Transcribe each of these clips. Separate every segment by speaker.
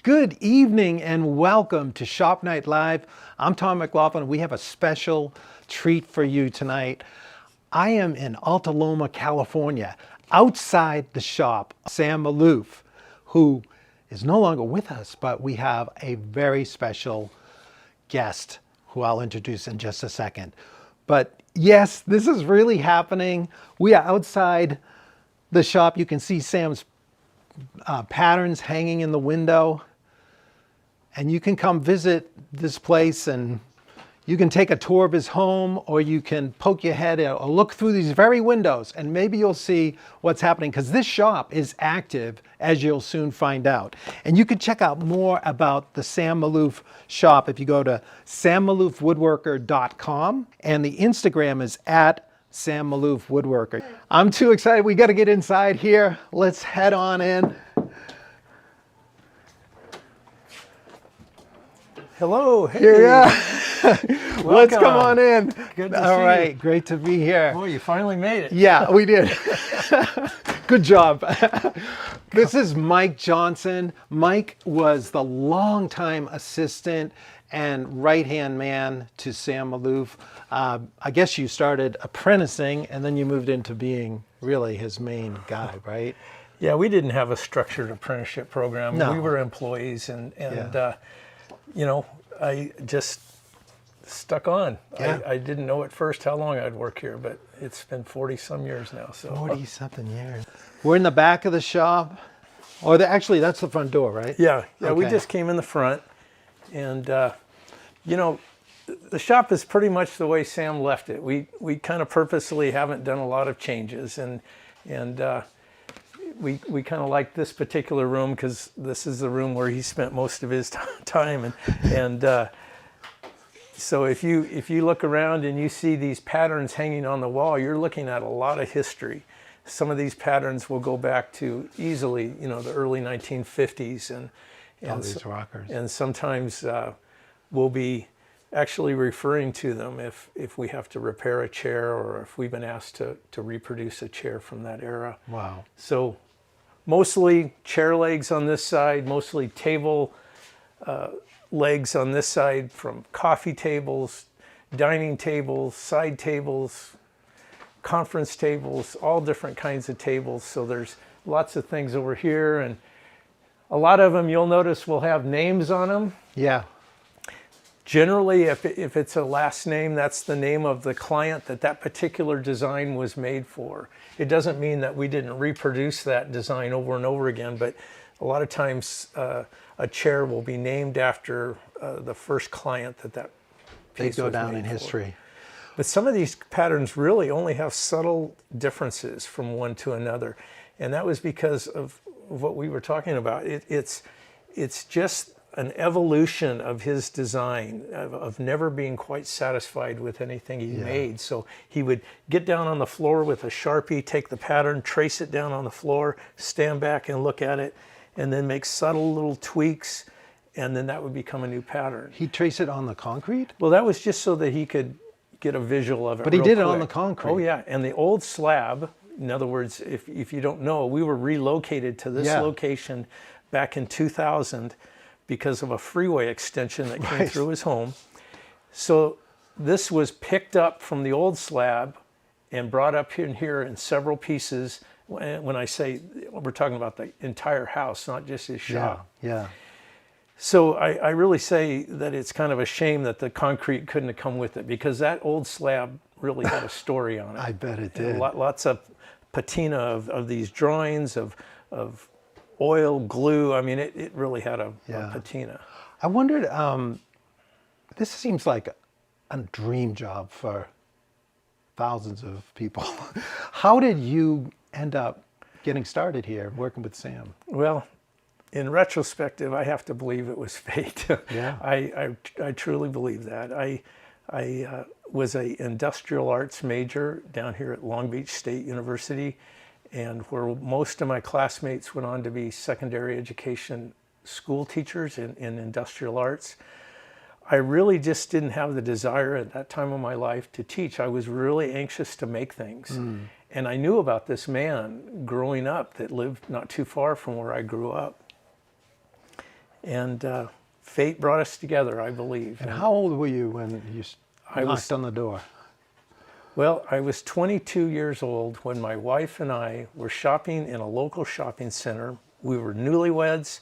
Speaker 1: Good evening and welcome to Shop Night Live. I'm Tom McLaughlin. We have a special treat for you tonight. I am in Alta Loma, California, outside the shop. Sam Maloof, who is no longer with us, but we have a very special guest who I'll introduce in just a second. But yes, this is really happening. We are outside the shop. You can see Sam's patterns hanging in the window, and you can come visit this place and you can take a tour of his home, or you can poke your head or look through these very windows and maybe you'll see what's happening, because this shop is active, as you'll soon find out. And you can check out more about the Sam Maloof shop if you go to sammaloofwoodworker.com, and the Instagram is at Sam Maloof Woodworker. I'm too excited. We got to get inside here. Let's head on in.
Speaker 2: Hello. Hey.
Speaker 1: Here we are. Let's come on in.
Speaker 2: Good to
Speaker 1: All
Speaker 2: see
Speaker 1: right,
Speaker 2: you.
Speaker 1: great to be here.
Speaker 2: Boy, you finally made it.
Speaker 1: Yeah, we did. Good job. This is Mike Johnson. Mike was the longtime assistant and right-hand man to Sam Maloof. I guess you started apprenticing and then you moved into being really his main guy, right?
Speaker 2: Yeah, we didn't have a structured apprenticeship program.
Speaker 1: No.
Speaker 2: We were employees, and you know, I just stuck on.
Speaker 1: Yeah.
Speaker 2: I didn't know at first how long I'd work here, but it's been 40-some years now. So
Speaker 1: 40-something years. We're in the back of the shop. Or actually, that's the front door, right?
Speaker 2: yeah, we
Speaker 1: Okay.
Speaker 2: just came in the front, and you know, the shop is pretty much the way Sam left it. We kind of purposely haven't done a lot of changes, and we kind of like this particular room because this is the room where he spent most of his time, and so if you look around and you see these patterns hanging on the wall, you're looking at a lot of history. Some of these patterns will go back to easily, you know, the early 1950s, and
Speaker 1: These rockers.
Speaker 2: and sometimes we'll be actually referring to them if we have to repair a chair, or if we've been asked to reproduce a chair from that era.
Speaker 1: Wow.
Speaker 2: So mostly chair legs on this side, mostly table legs on this side, from coffee tables, dining tables, side tables, conference tables, all different kinds of tables. So there's lots of things over here, and a lot of them, you'll notice, will have names on them.
Speaker 1: Yeah.
Speaker 2: Generally, if it's a last name, that's the name of the client that particular design was made for. It doesn't mean that we didn't reproduce that design over and over again, but a lot of times a chair will be named after the first client that
Speaker 1: They
Speaker 2: piece
Speaker 1: go
Speaker 2: was
Speaker 1: down
Speaker 2: made
Speaker 1: in
Speaker 2: for.
Speaker 1: history.
Speaker 2: But some of these patterns really only have subtle differences from one to another, and that was because of what we were talking about. It's just an evolution of his design, of never being quite satisfied with anything he made. So he would get down on the floor with a Sharpie, take the pattern, trace it down on the floor, stand back and look at it, and then make subtle little tweaks, and then that would become a new pattern.
Speaker 1: He traced it on the concrete?
Speaker 2: Well, that was just so that he could get a visual of it.
Speaker 1: But he
Speaker 2: real
Speaker 1: did it on
Speaker 2: quick.
Speaker 1: the concrete.
Speaker 2: Oh yeah, and the old slab, in other words, if you don't know, we were relocated to this location back in 2000 because of a freeway extension that came through his home. So this was picked up from the old slab and brought up in here in several pieces. When I say, we're talking about the entire house, not just his shop.
Speaker 1: Yeah.
Speaker 2: So I really say that it's kind of a shame that the concrete couldn't have come with it, because that old slab really had a story on it.
Speaker 1: I bet it did.
Speaker 2: Lots of patina of these drawings of oil, glue. I mean, it really had a patina.
Speaker 1: I wondered, this seems like a dream job for thousands of people. How did you end up getting started here working with Sam?
Speaker 2: Well, in retrospective, I have to believe it was fate.
Speaker 1: Yeah.
Speaker 2: I truly believe that. I was an industrial arts major down here at Long Beach State University, and where most of my classmates went on to be secondary education school teachers in industrial arts. I really just didn't have the desire at that time of my life to teach. I was really anxious to make things. And I knew about this man growing up that lived not too far from where I grew up. And fate brought us together, I believe.
Speaker 1: And how old were you when you knocked on the door?
Speaker 2: Well, I was 22 years old when my wife and I were shopping in a local shopping center. We were newlyweds,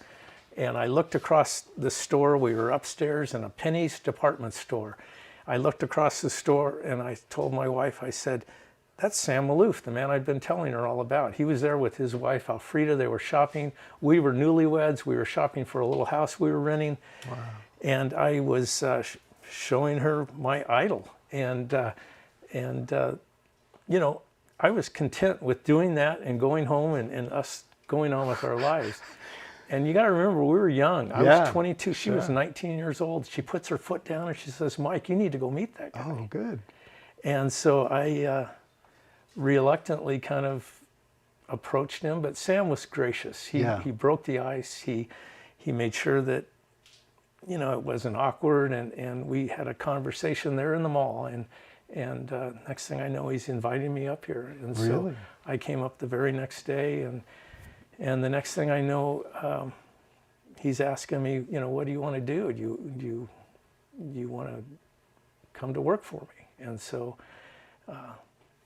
Speaker 2: and I looked across the store. We were upstairs in a Penny's department store. I looked across the store and I told my wife, I said, "That's Sam Maloof, the man I'd been telling her all about." He was there with his wife, Alfreda. They were shopping. We were newlyweds. We were shopping for a little house we were renting. Wow. And I was showing her my idol. And you know, I was content with doing that and going home and us going on with our lives. And you got to remember, we were young. I was 22. She was 19 years old. She puts her foot down and she says, "Mike, you need to go meet that guy."
Speaker 1: Oh, good.
Speaker 2: And so I reluctantly kind of approached him, but Sam was gracious. He broke the ice. He made sure that, you know, it wasn't awkward, and we had a conversation there in the mall. And next thing I know, he's inviting me up here. And so I came up the very next day, and the next thing I know, he's asking me, you know, "What do you want to do? Do you want to come to work for me?" And so,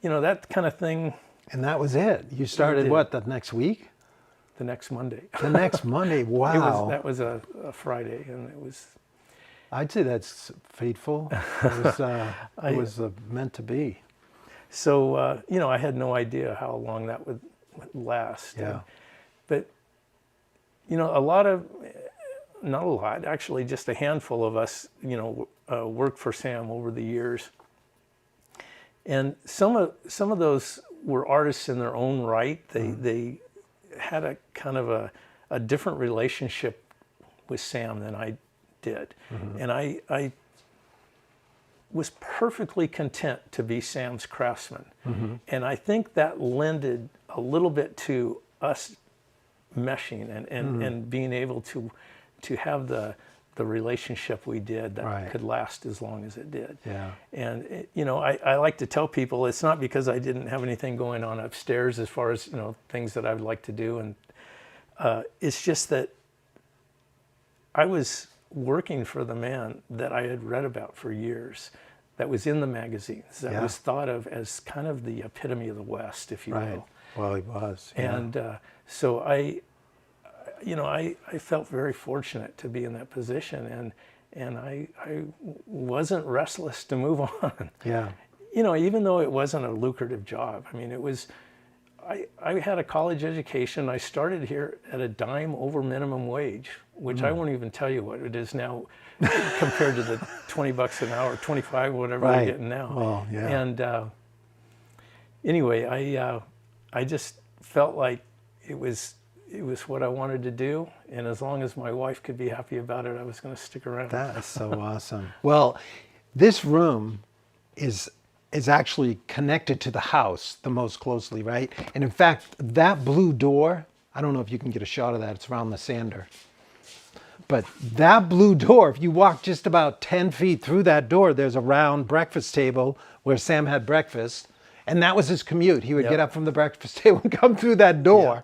Speaker 2: you know, that kind of thing.
Speaker 1: And that was it. You started what, the next week?
Speaker 2: The next Monday.
Speaker 1: The next Monday. Wow.
Speaker 2: That was a Friday, and it was.
Speaker 1: I'd say that's fateful. It was meant to be.
Speaker 2: So, you know, I had no idea how long that would last.
Speaker 1: Yeah.
Speaker 2: But, you know, not a lot, actually, just a handful of us, you know, worked for Sam over the years. And some of those were artists in their own right. They had a kind of a different relationship with Sam than I did. And I was perfectly content to be Sam's craftsman. And I think that lended a little bit to us meshing and being able to have the relationship we did that could last as long as it did.
Speaker 1: Yeah.
Speaker 2: And you know, I like to tell people it's not because I didn't have anything going on upstairs as far as, you know, things that I would like to do, and it's just that I was working for the man that I had read about for years, that was in the magazines, that was thought of as kind of the epitome of the West, if you will.
Speaker 1: Well, he was.
Speaker 2: And so I felt very fortunate to be in that position, and I wasn't restless to move on.
Speaker 1: Yeah.
Speaker 2: You know, even though it wasn't a lucrative job. I mean, it was. I had a college education. I started here at a dime over minimum wage, which I won't even tell you what it is now compared to the $20 an hour, 25, whatever we're getting now.
Speaker 1: Well, yeah.
Speaker 2: And anyway, I just felt like it was what I wanted to do, and as long as my wife could be happy about it, I was going to stick around.
Speaker 1: That is so awesome. Well, this room is actually connected to the house the most closely, right? And in fact, that blue door, I don't know if you can get a shot of that, it's around the sander. But that blue door, if you walk just about 10 feet through that door, there's a round breakfast table where Sam had breakfast. And that was his commute. He would get up from the breakfast table and come through that door,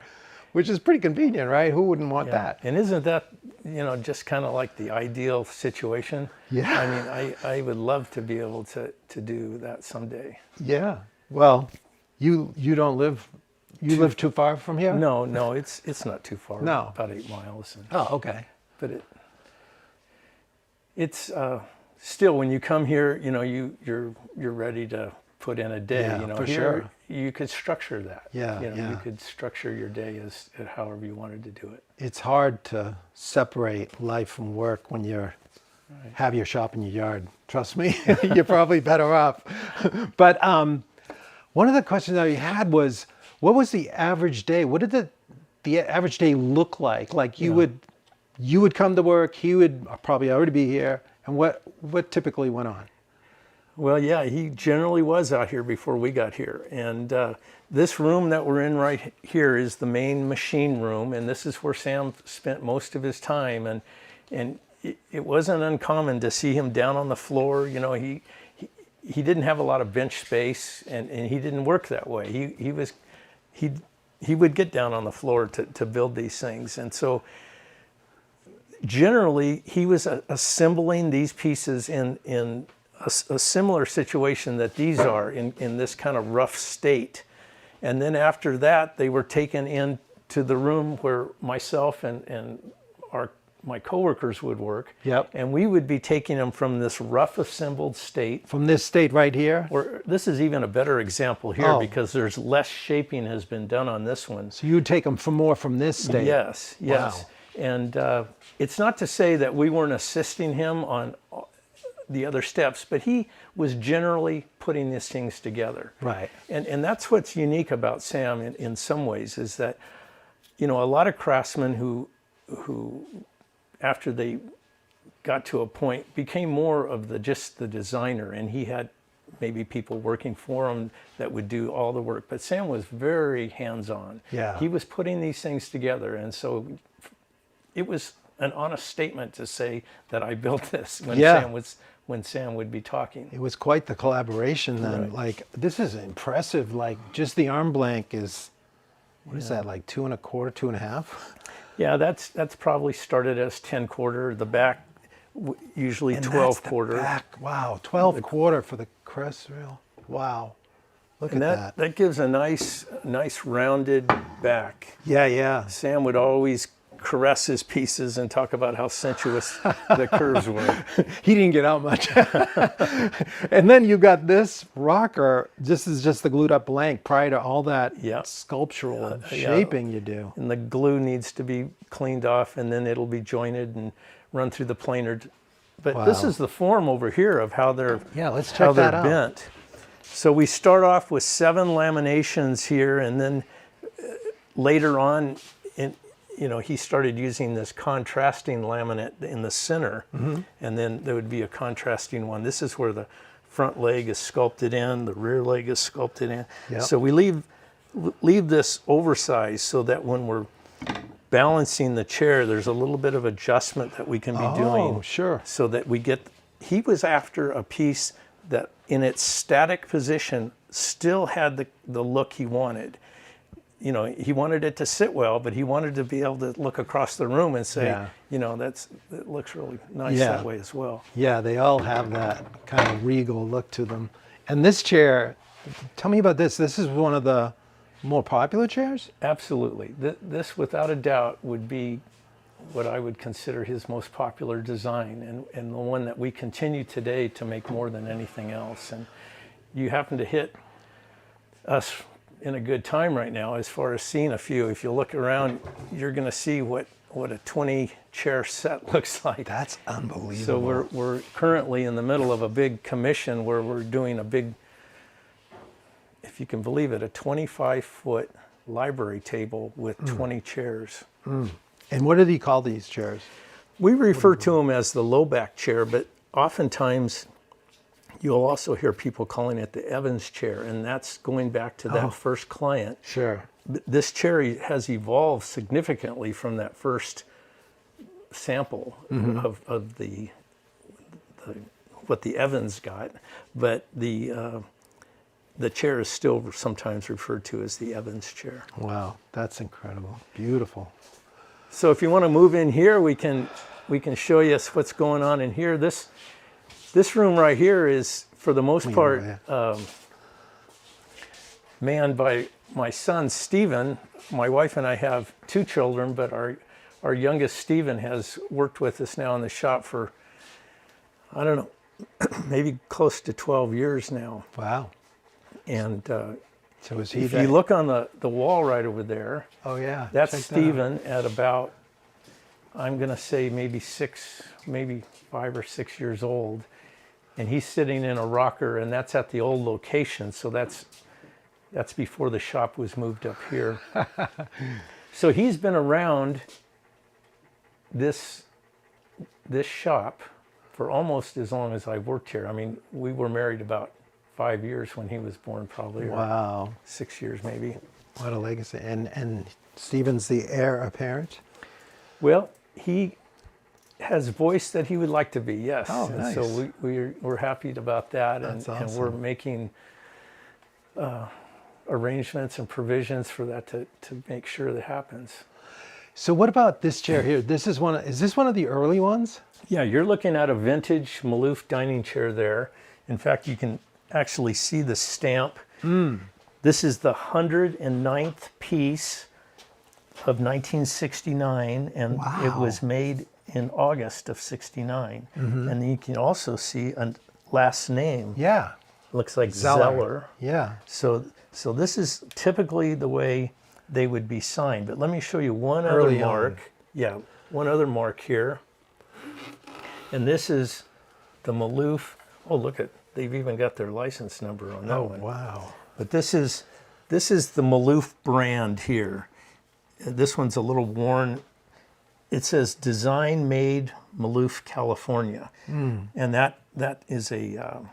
Speaker 1: which is pretty convenient, right? Who wouldn't want that?
Speaker 2: And isn't that, you know, just kind of like the ideal situation?
Speaker 1: Yeah.
Speaker 2: I mean, I would love to be able to do that someday.
Speaker 1: Yeah. Well, you don't live, you live too far from here?
Speaker 2: No, it's not too far.
Speaker 1: No.
Speaker 2: About 8 miles.
Speaker 1: Oh, okay.
Speaker 2: But it's still, when you come here, you know, you're ready to put in a day.
Speaker 1: Yeah,
Speaker 2: you know,
Speaker 1: for
Speaker 2: here
Speaker 1: sure.
Speaker 2: You could structure that.
Speaker 1: Yeah,
Speaker 2: you know,
Speaker 1: yeah.
Speaker 2: you could structure your day as however you wanted to do it.
Speaker 1: It's hard to separate life from work when you have your shop in your yard. Trust me, you're probably better off. But one of the questions I had was, what was the average day? What did the average day look like? Like you would come to work, he would probably already be here, and what typically went on?
Speaker 2: Well, yeah, he generally was out here before we got here. And this room that we're in right here is the main machine room, and this is where Sam spent most of his time. And it wasn't uncommon to see him down on the floor. You know, he didn't have a lot of bench space, and he didn't work that way. He would get down on the floor to build these things. And so generally, he was assembling these pieces in a similar situation that these are, in this kind of rough state. And then after that, they were taken into the room where myself and my coworkers would work.
Speaker 1: Yep.
Speaker 2: And we would be taking them from this rough assembled state.
Speaker 1: From this state right here?
Speaker 2: Or this is even a better example here,
Speaker 1: Oh.
Speaker 2: because there's less shaping has been done on this one.
Speaker 1: So you would take them more from this state?
Speaker 2: Yes, yes.
Speaker 1: Wow.
Speaker 2: And it's not to say that we weren't assisting him on the other steps, but he was generally putting these things together.
Speaker 1: Right.
Speaker 2: And that's what's unique about Sam in some ways, is that, you know, a lot of craftsmen who after they got to a point became more of just the designer, and he had maybe people working for him that would do all the work. But Sam was very hands-on.
Speaker 1: Yeah.
Speaker 2: He was putting these things together, and so it was an honest statement to say that I built this when Sam would be talking.
Speaker 1: It was quite the collaboration then.
Speaker 2: Right.
Speaker 1: Like, this is impressive. Like, just the arm blank is, what is that, like 2 1/4, 2 1/2?
Speaker 2: Yeah, that's probably started as 10/4. The back usually
Speaker 1: And
Speaker 2: 12/4.
Speaker 1: that's the back. Wow, 12/4 for the crest rail. Wow, look
Speaker 2: And
Speaker 1: at that.
Speaker 2: that gives a nice rounded back.
Speaker 1: Yeah, yeah.
Speaker 2: Sam would always caress his pieces and talk about how sensuous the curves were.
Speaker 1: He didn't get out much. And then you got this rocker. This is just the glued up blank prior to all that
Speaker 2: Yeah.
Speaker 1: sculptural
Speaker 2: Yeah.
Speaker 1: shaping you do.
Speaker 2: And the glue needs to be cleaned off, and then it'll be jointed and run through the planer. But this
Speaker 1: Wow.
Speaker 2: is the form over here of how they're
Speaker 1: Yeah, let's
Speaker 2: how
Speaker 1: check
Speaker 2: they're
Speaker 1: that out.
Speaker 2: bent. So we start off with 7 laminations here, and then later on, he started using this contrasting laminate in the center, and then there would be a contrasting one. This is where the front leg is sculpted in, the rear leg is sculpted in.
Speaker 1: Yep.
Speaker 2: So we leave this oversized so that when we're balancing the chair, there's a little bit of adjustment that we can be doing.
Speaker 1: Oh, sure.
Speaker 2: So that we get, he was after a piece that in its static position still had the look he wanted. You know, he wanted it to sit well, but he wanted to be able to look across the room and say,
Speaker 1: Yeah.
Speaker 2: you know, it looks really nice
Speaker 1: Yeah.
Speaker 2: that way as well.
Speaker 1: Yeah, they all have that kind of regal look to them. And this chair, tell me about this. This is one of the more popular chairs?
Speaker 2: Absolutely. This, without a doubt, would be what I would consider his most popular design, and the one that we continue today to make more than anything else. And you happen to hit us in a good time right now as far as seeing a few. If you look around, you're going to see what a 20 chair set looks like.
Speaker 1: That's unbelievable.
Speaker 2: So we're currently in the middle of a big commission where we're doing a big, if you can believe it, a 25-foot library table with 20 chairs.
Speaker 1: And what did he call these chairs?
Speaker 2: We refer to them as the low back chair, but oftentimes you'll also hear people calling it the Evans chair, and that's going back to that first client.
Speaker 1: Sure.
Speaker 2: This chair has evolved significantly from that first sample of what the Evans got, but the chair is still sometimes referred to as the Evans chair.
Speaker 1: Wow, that's incredible. Beautiful.
Speaker 2: So if you want to move in here, we can show you what's going on in here. This room right here is, for the most part, manned by my son, Stephen. My wife and I have 2 children, but our youngest, Stephen, has worked with us now in the shop for, I don't know, maybe close to 12 years now.
Speaker 1: Wow.
Speaker 2: And
Speaker 1: So is he
Speaker 2: if you look on the wall right over there,
Speaker 1: Oh, yeah.
Speaker 2: that's
Speaker 1: check that out.
Speaker 2: Stephen at about, I'm going to say maybe 5 or 6 years old. And he's sitting in a rocker, and that's at the old location. So that's before the shop was moved up here. So he's been around this shop for almost as long as I've worked here. I mean, we were married about 5 years when he was born, probably.
Speaker 1: Wow.
Speaker 2: Or 6 years maybe.
Speaker 1: What a legacy. And Stephen's the heir apparent?
Speaker 2: Well, he has voiced that he would like to be, yes.
Speaker 1: Oh,
Speaker 2: and
Speaker 1: nice.
Speaker 2: so we're happy about that.
Speaker 1: That's
Speaker 2: and
Speaker 1: awesome.
Speaker 2: we're making arrangements and provisions for that to make sure that happens.
Speaker 1: So what about this chair here? This is is this one of the early ones?
Speaker 2: Yeah, you're looking at a vintage Maloof dining chair there. In fact, you can actually see the stamp. This is the 109th piece of 1969, and it was made in August of 69. And then you can also see a last name.
Speaker 1: Yeah.
Speaker 2: Looks like Zeller.
Speaker 1: Yeah.
Speaker 2: So this is typically the way they would be signed. But let me show you one
Speaker 1: Early
Speaker 2: other mark.
Speaker 1: on.
Speaker 2: Yeah, one other mark here. And this is the Maloof. Oh, look at, they've even got their license number on that one.
Speaker 1: Wow.
Speaker 2: But this is the Maloof brand here. This one's a little worn. It says Design Made Maloof, California. And that is a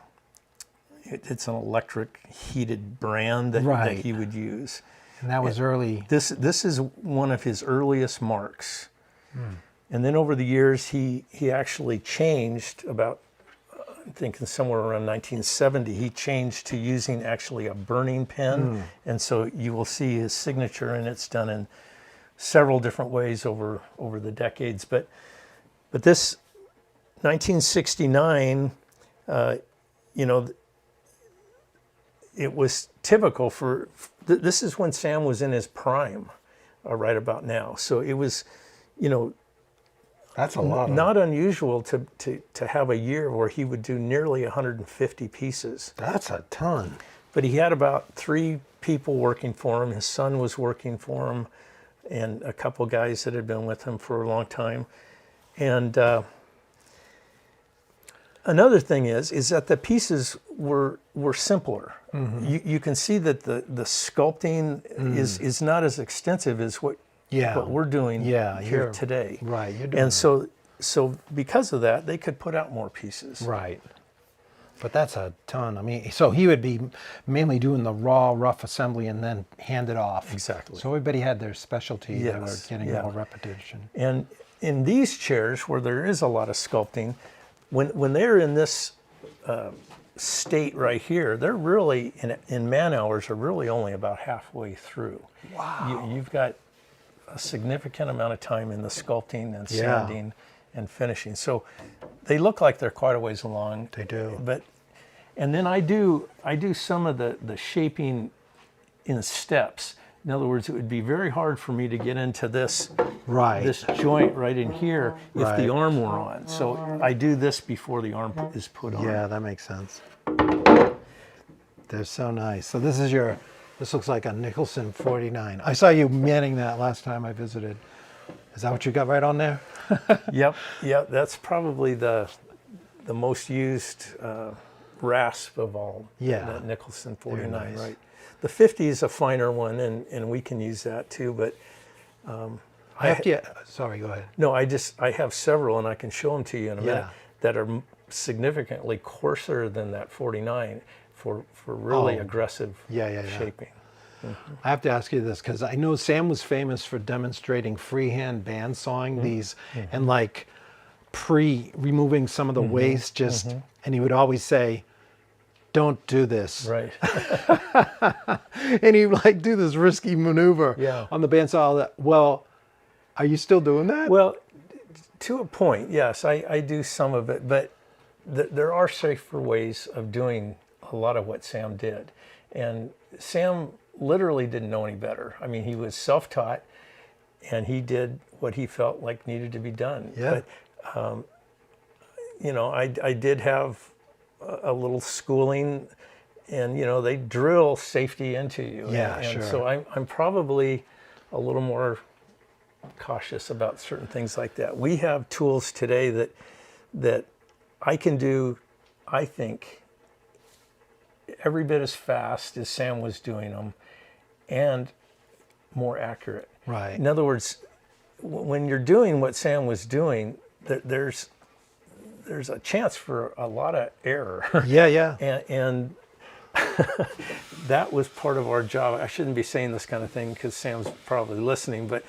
Speaker 2: it's an electric heated brand that he would use.
Speaker 1: And that was early.
Speaker 2: This is one of his earliest marks. And then over the years, he actually changed about, I'm thinking somewhere around 1970, he changed to using actually a burning pen. And so you will see his signature, and it's done in several different ways over the decades. But this 1969, you know, it was typical for, this is when Sam was in his prime, right about now. So it was, you know,
Speaker 1: That's a lot.
Speaker 2: not unusual to have a year where he would do nearly 150 pieces.
Speaker 1: That's a ton.
Speaker 2: But he had about 3 people working for him. His son was working for him, and a couple guys that had been with him for a long time. And another thing is that the pieces were simpler. You can see that the sculpting is not as extensive as what we're doing here today.
Speaker 1: Right. You're doing
Speaker 2: And so because of that, they could put out more pieces.
Speaker 1: Right. But that's a ton. I mean, so he would be mainly doing the raw, rough assembly and then hand it off.
Speaker 2: Exactly.
Speaker 1: So everybody had their specialty.
Speaker 2: Yes,
Speaker 1: They were getting more repetition.
Speaker 2: And in these chairs, where there is a lot of sculpting, when they're in this state right here, they're really, in man hours, are really only about halfway through.
Speaker 1: Wow.
Speaker 2: You've got a significant amount of time in the sculpting and sanding and finishing. So they look like they're quite a ways along.
Speaker 1: They do.
Speaker 2: And then I do some of the shaping in steps. In other words, it would be very hard for me to get into this joint right in here if the arm were on. So I do this before the arm is put on.
Speaker 1: Yeah, that makes sense. They're so nice. So this looks like a Nicholson 49. I saw you manning that last time I visited. Is that what you got right on there?
Speaker 2: Yep. That's probably the most used rasp of all.
Speaker 1: Yeah.
Speaker 2: That Nicholson 49,
Speaker 1: nice.
Speaker 2: right? The 50 is a finer one, and we can use that too. But
Speaker 1: sorry, go ahead.
Speaker 2: No, I have several, and I can show them to you in a minute, that are significantly coarser than that 49 for really aggressive shaping.
Speaker 1: I have to ask you this because I know Sam was famous for demonstrating freehand band sawing these and like removing some of the waste and he would always say, "Don't do this."
Speaker 2: Right.
Speaker 1: And he would like do this risky maneuver on the bandsaw. Well, are you still doing that?
Speaker 2: Well, to a point, yes, I do some of it, but there are safer ways of doing a lot of what Sam did. And Sam literally didn't know any better. I mean, he was self-taught, and he did what he felt like needed to be done.
Speaker 1: Yeah.
Speaker 2: But, you know, I did have a little schooling, and, you know, they drill safety into you.
Speaker 1: Yeah,
Speaker 2: and
Speaker 1: sure.
Speaker 2: So I'm probably a little more cautious about certain things like that. We have tools today that I can do, I think, every bit as fast as Sam was doing them and more accurate.
Speaker 1: Right.
Speaker 2: In other words, when you're doing what Sam was doing, there's a chance for a lot of error.
Speaker 1: Yeah.
Speaker 2: And that was part of our job. I shouldn't be saying this kind of thing because Sam's probably listening, but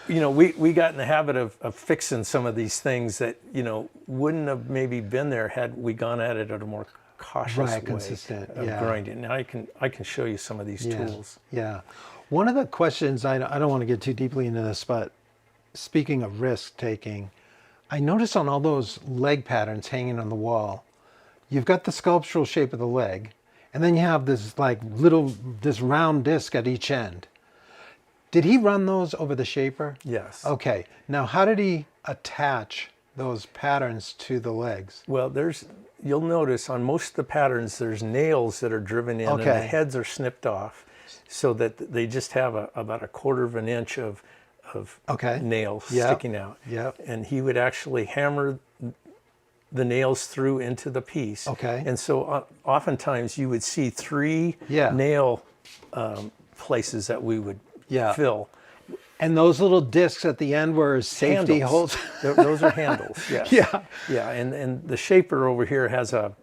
Speaker 2: you know, we got in the habit of fixing some of these things that, you know, wouldn't have maybe been there had we gone at it at a more cautious way
Speaker 1: consistent,
Speaker 2: of grinding. Now I can show you some of these tools.
Speaker 1: Yeah. One of the questions, I don't want to get too deeply into this, but speaking of risk taking, I noticed on all those leg patterns hanging on the wall, you've got the sculptural shape of the leg, and then you have this like this round disc at each end. Did he run those over the shaper?
Speaker 2: Yes.
Speaker 1: Okay. Now, how did he attach those patterns to the legs?
Speaker 2: Well, you'll notice on most of the patterns, there's nails that are driven in, and the heads are snipped off, so that they just have about a quarter of an inch of nails sticking out.
Speaker 1: Yep.
Speaker 2: And he would actually hammer the nails through into the piece.
Speaker 1: Okay.
Speaker 2: And so oftentimes you would see 3 nail places that we would fill.
Speaker 1: And those little discs at the end were safety holes?
Speaker 2: Those are handles, yes. Yeah, and the shaper over here has a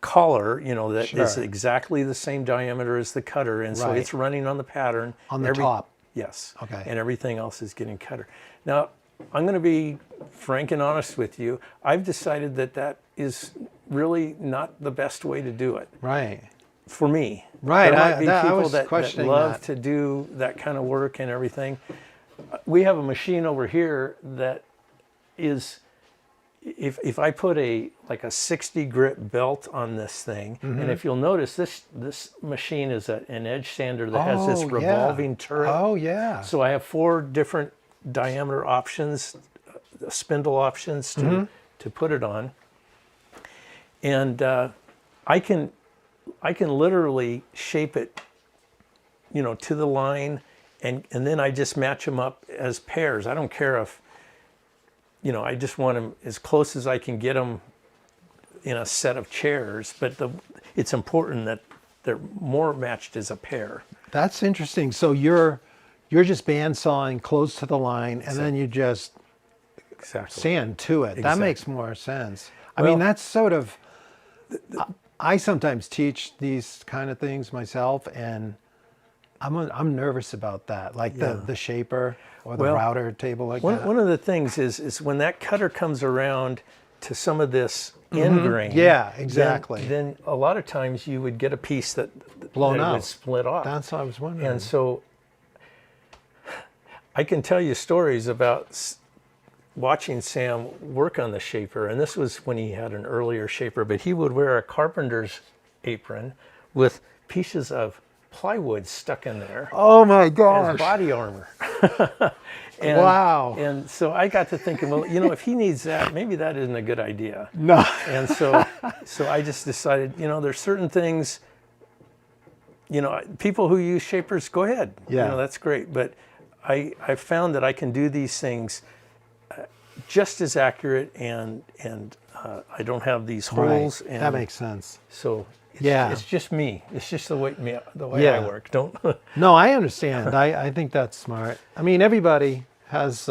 Speaker 2: collar, that is exactly the same diameter as the cutter, and so it's running on the pattern.
Speaker 1: On the top?
Speaker 2: Yes.
Speaker 1: Okay.
Speaker 2: And everything else is getting cutter. Now, I'm going to be frank and honest with you. I've decided that is really not the best way to do it.
Speaker 1: Right.
Speaker 2: For me.
Speaker 1: Right.
Speaker 2: There might be
Speaker 1: I
Speaker 2: people
Speaker 1: was
Speaker 2: that
Speaker 1: questioning
Speaker 2: love
Speaker 1: that.
Speaker 2: to do that kind of work and everything. We have a machine over here that is, if I put a 60 grit belt on this thing, and if you'll notice, this machine is an edge sander that has this revolving turret.
Speaker 1: Oh, yeah.
Speaker 2: So I have 4 different diameter options, spindle options to put it on. And I can literally shape it, to the line, and then I just match them up as pairs. I don't care if, I just want them as close as I can get them in a set of chairs, but it's important that they're more matched as a pair.
Speaker 1: That's interesting. So you're just bandsawing close to the line, and then you just sand to it. That makes more sense. I mean, that's sort of, I sometimes teach these kind of things myself, and I'm nervous about that, like the shaper or the router table like that.
Speaker 2: One of the things is when that cutter comes around to some of this end grain.
Speaker 1: Yeah, exactly.
Speaker 2: Then a lot of times you would get a piece that
Speaker 1: blown out,
Speaker 2: would split off.
Speaker 1: That's what I was wondering.
Speaker 2: And so I can tell you stories about watching Sam work on the shaper, and this was when he had an earlier shaper, but he would wear a carpenter's apron with pieces of plywood stuck in there.
Speaker 1: Oh my gosh.
Speaker 2: As body armor.
Speaker 1: Wow.
Speaker 2: And so I got to thinking, well, if he needs that, maybe that isn't a good idea.
Speaker 1: No.
Speaker 2: And so I just decided, there's certain things, people who use shapers, go ahead.
Speaker 1: Yeah.
Speaker 2: That's great. But I found that I can do these things just as accurate, and I don't have these holes.
Speaker 1: Right.
Speaker 2: And
Speaker 1: that makes sense.
Speaker 2: So it's just me. It's just the way I work. Don't.
Speaker 1: No, I understand. I think that's smart. I mean, everybody has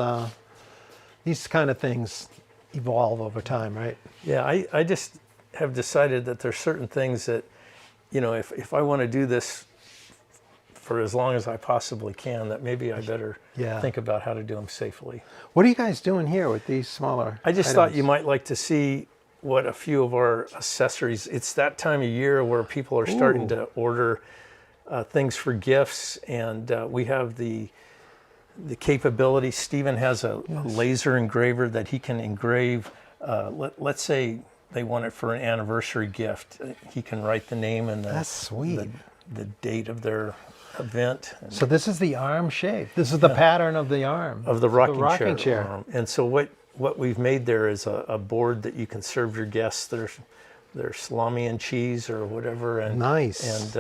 Speaker 1: these kind of things evolve over time, right?
Speaker 2: Yeah, I just have decided that there's certain things that, if I want to do this for as long as I possibly can, that maybe I better think about how to do them safely.
Speaker 1: What are you guys doing here with these smaller
Speaker 2: I just thought you might like to see what a few of our accessories. It's that time of year where people are starting to order things for gifts, and we have the capability. Stephen has a laser engraver that he can engrave. Let's say they want it for an anniversary gift. He can write the name and
Speaker 1: That's sweet.
Speaker 2: the date of their event.
Speaker 1: So this is the arm shape. This is the pattern of the arm.
Speaker 2: Of the rocking chair.
Speaker 1: chair.
Speaker 2: And so what we've made there is a board that you can serve your guests their salami and cheese or whatever. And,
Speaker 1: Nice.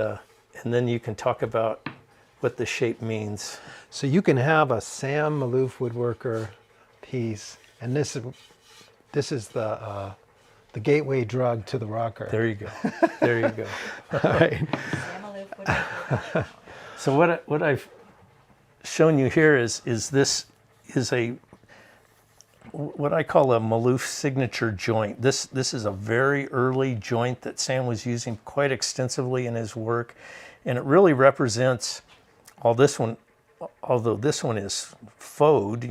Speaker 2: And then you can talk about what the shape means.
Speaker 1: So you can have a Sam Maloof Woodworker piece, and this is the gateway drug to the rocker.
Speaker 2: There you go. There you go.
Speaker 1: All right.
Speaker 3: Sam Maloof Woodworker.
Speaker 2: So what I've shown you here is this is what I call a Maloof signature joint. This is a very early joint that Sam was using quite extensively in his work, and it really represents all this one. Although this one is fauxed,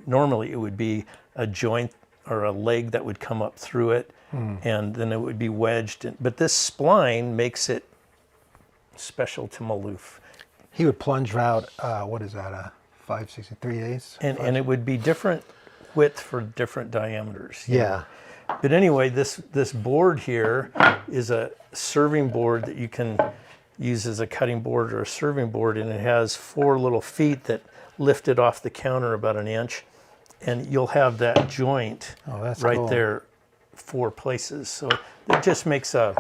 Speaker 2: normally it would be a joint or a leg that would come up through it, and then it would be wedged. But this spline makes it special to Maloof.
Speaker 1: He would plunge out, what is that, a 5/63
Speaker 2: And it would be different width for different diameters. you know.
Speaker 1: Yeah.
Speaker 2: But anyway, this board here is a serving board that you can use as a cutting board or a serving board, and it has 4 little feet that lift it off the counter about an inch, and you'll have that joint
Speaker 1: Oh, that's
Speaker 2: right
Speaker 1: cool.
Speaker 2: there, 4 places. So it just makes a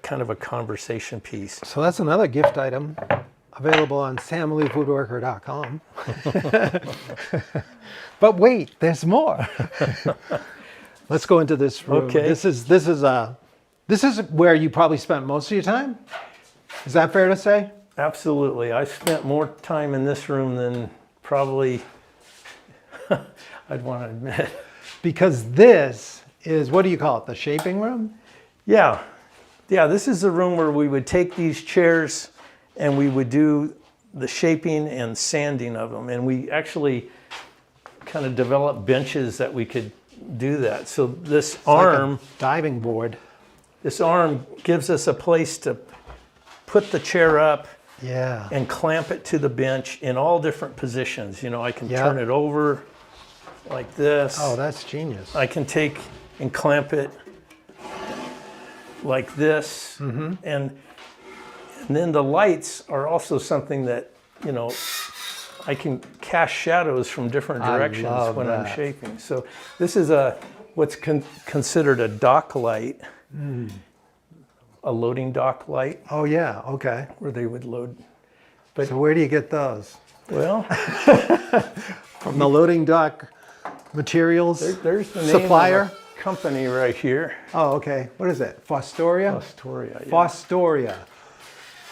Speaker 2: kind of a conversation piece.
Speaker 1: So that's another gift item available on sammaloofwoodworker.com. But wait, there's more. Let's go into this room.
Speaker 2: Okay.
Speaker 1: This is where you probably spent most of your time. Is that fair to say?
Speaker 2: Absolutely. I spent more time in this room than probably I'd want to admit.
Speaker 1: Because this is, what do you call it? The shaping room?
Speaker 2: Yeah. Yeah, this is the room where we would take these chairs and we would do the shaping and sanding of them. And we actually kind of developed benches that we could do that. So this arm,
Speaker 1: Like a diving board.
Speaker 2: this arm gives us a place to put the chair up
Speaker 1: Yeah.
Speaker 2: and clamp it to the bench in all different positions. You know, I can
Speaker 1: Yeah.
Speaker 2: turn it over like this.
Speaker 1: Oh, that's genius.
Speaker 2: I can take and clamp it like this.
Speaker 1: Mm-hmm.
Speaker 2: And then the lights are also something that, you know, I can cast shadows from different
Speaker 1: I
Speaker 2: directions
Speaker 1: love
Speaker 2: when I'm
Speaker 1: that.
Speaker 2: shaping. So this is what's considered a dock light, a loading dock light,
Speaker 1: Oh, yeah. Okay.
Speaker 2: where they would load.
Speaker 1: So where do you get those?
Speaker 2: Well,
Speaker 1: From the loading dock materials
Speaker 2: there's the name
Speaker 1: supplier?
Speaker 2: of a company right here.
Speaker 1: Oh, okay. What is it? Fostoria?
Speaker 2: Astoria. Yeah.
Speaker 1: Fostoria.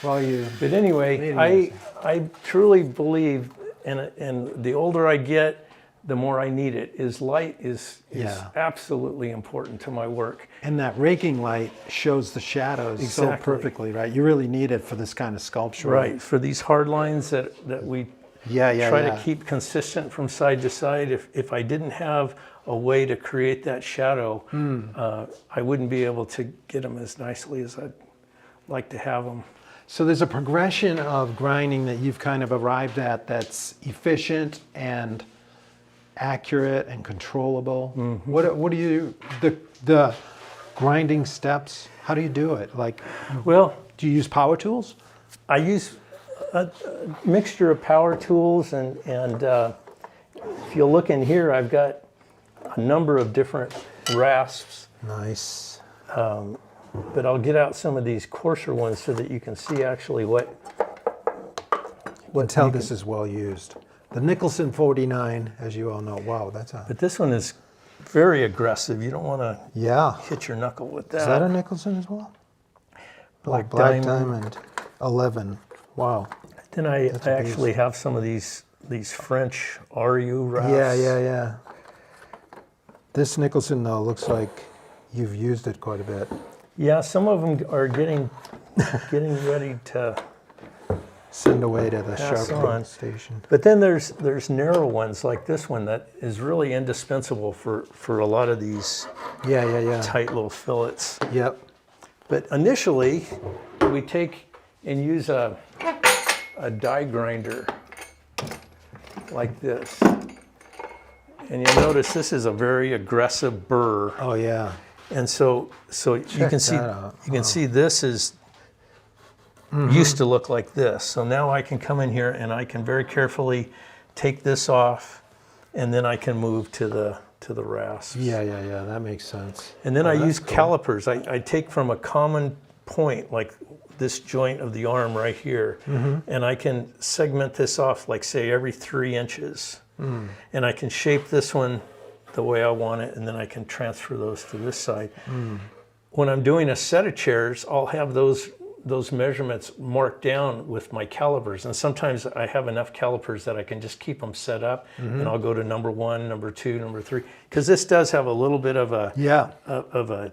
Speaker 1: Well, you.
Speaker 2: But anyway,
Speaker 1: Amazing.
Speaker 2: I truly believe, and the older I get, the more I need it. Is light is
Speaker 1: Yeah.
Speaker 2: absolutely important to my work.
Speaker 1: And that raking light shows the shadows so
Speaker 2: Exactly.
Speaker 1: perfectly, right? You really need it for this kind of sculpture.
Speaker 2: Right, for these hard lines that we
Speaker 1: Yeah,
Speaker 2: try
Speaker 1: yeah.
Speaker 2: to keep consistent from side to side. If I didn't have a way to create that shadow, I wouldn't be able to get them as nicely as I'd like to have them.
Speaker 1: So there's a progression of grinding that you've kind of arrived at that's efficient and accurate and controllable.
Speaker 2: Mm-hmm.
Speaker 1: What do you, the grinding steps, how do you do it? Like,
Speaker 2: Well,
Speaker 1: do you use power tools?
Speaker 2: I use a mixture of power tools, and if you look in here, I've got a number of different rasps,
Speaker 1: Nice.
Speaker 2: but I'll get out some of these coarser ones so that you can see actually what
Speaker 1: You can tell this is well used. The Nicholson 49, as you all know, wow, that's a,
Speaker 2: But this one is very aggressive. You don't want to
Speaker 1: yeah.
Speaker 2: hit your knuckle with that.
Speaker 1: Is that a Nicholson as well?
Speaker 2: Black
Speaker 1: Black
Speaker 2: diamond.
Speaker 1: diamond 11. Wow.
Speaker 2: Then I actually have some of these French RU rasps.
Speaker 1: Yeah. This Nicholson, though, looks like you've used it quite a bit.
Speaker 2: Yeah, some of them are getting ready to.
Speaker 1: Send away to the
Speaker 2: Pass
Speaker 1: sharpening
Speaker 2: on.
Speaker 1: station.
Speaker 2: But then there's narrow ones like this one that is really indispensable for a lot of these
Speaker 1: Yeah.
Speaker 2: tight little fillets.
Speaker 1: Yep.
Speaker 2: But initially, we take and use a die grinder like this. And you'll notice this is a very aggressive burr.
Speaker 1: Oh, yeah.
Speaker 2: And so you can see
Speaker 1: that out.
Speaker 2: you can see this is used to look like this. So now I can come in here and I can very carefully take this off, and then I can move to the rasps.
Speaker 1: Yeah. That makes sense.
Speaker 2: And then I
Speaker 1: that's
Speaker 2: use
Speaker 1: cool.
Speaker 2: calipers. I take from a common point, like this joint of the arm right here, and I can segment this off, like say every 3 inches. And I can shape this one the way I want it, and then I can transfer those to this side. When I'm doing a set of chairs, I'll have those measurements marked down with my calipers, and sometimes I have enough calipers that I can just keep them set up, and I'll go to number 1, number 2, number 3, because this does have a little bit of a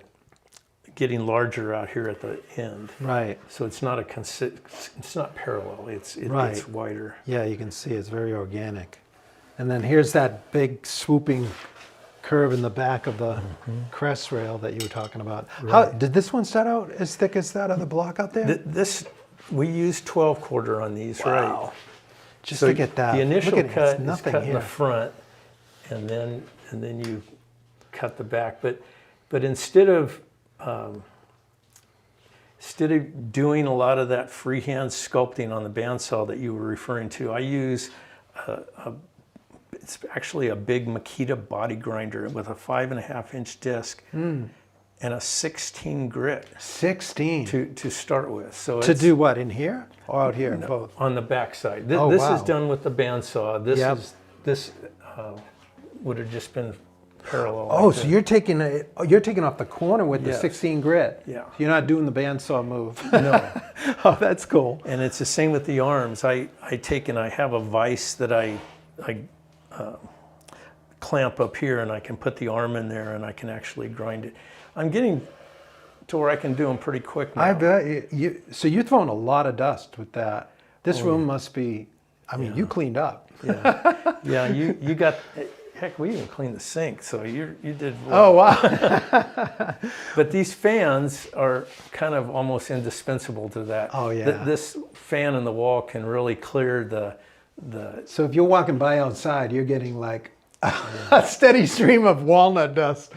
Speaker 2: getting larger out here at the end.
Speaker 1: Right.
Speaker 2: So it's not it's not parallel. It
Speaker 1: Right.
Speaker 2: gets wider.
Speaker 1: Yeah, you can see it's very organic. And then here's that big swooping curve in the back of the crest rail that you were talking about. How did this one start out as thick as that other block out there?
Speaker 2: This We use 12 quarter on these, right?
Speaker 1: Wow. Just
Speaker 2: So
Speaker 1: look at that.
Speaker 2: the initial
Speaker 1: Look at it.
Speaker 2: cut
Speaker 1: It's
Speaker 2: is
Speaker 1: nothing
Speaker 2: cut in
Speaker 1: here.
Speaker 2: the front, and then you cut the back. But instead of doing a lot of that freehand sculpting on the bandsaw that you were referring to, I use it's actually a big Makita body grinder with a 5.5-inch disc and a 16 grit
Speaker 1: 16.
Speaker 2: to start with. So
Speaker 1: To
Speaker 2: it's
Speaker 1: do what, in here or out here? Both.
Speaker 2: on the back side.
Speaker 1: Oh,
Speaker 2: This
Speaker 1: wow.
Speaker 2: is done with the bandsaw. This
Speaker 1: Yep.
Speaker 2: this would have just been parallel.
Speaker 1: Oh,
Speaker 2: like
Speaker 1: so
Speaker 2: this.
Speaker 1: you're taking off the corner with the
Speaker 2: Yes.
Speaker 1: 16 grit.
Speaker 2: Yeah.
Speaker 1: You're not doing the bandsaw move.
Speaker 2: No.
Speaker 1: Oh, that's cool.
Speaker 2: And it's the same with the arms. I have a vise that I clamp up here, and I can put the arm in there, and I can actually grind it. I'm getting to where I can do them pretty quick now.
Speaker 1: I bet you. So you're throwing a lot of dust with that. This room must be. I mean, you cleaned up.
Speaker 2: Yeah, yeah. You got. Heck, we even cleaned the sink, so you did well.
Speaker 1: Oh wow.
Speaker 2: But these fans are kind of almost indispensable to that.
Speaker 1: Oh, yeah.
Speaker 2: This fan in the wall can really clear the.
Speaker 1: So if you're walking by outside, you're getting like a steady stream of walnut dust.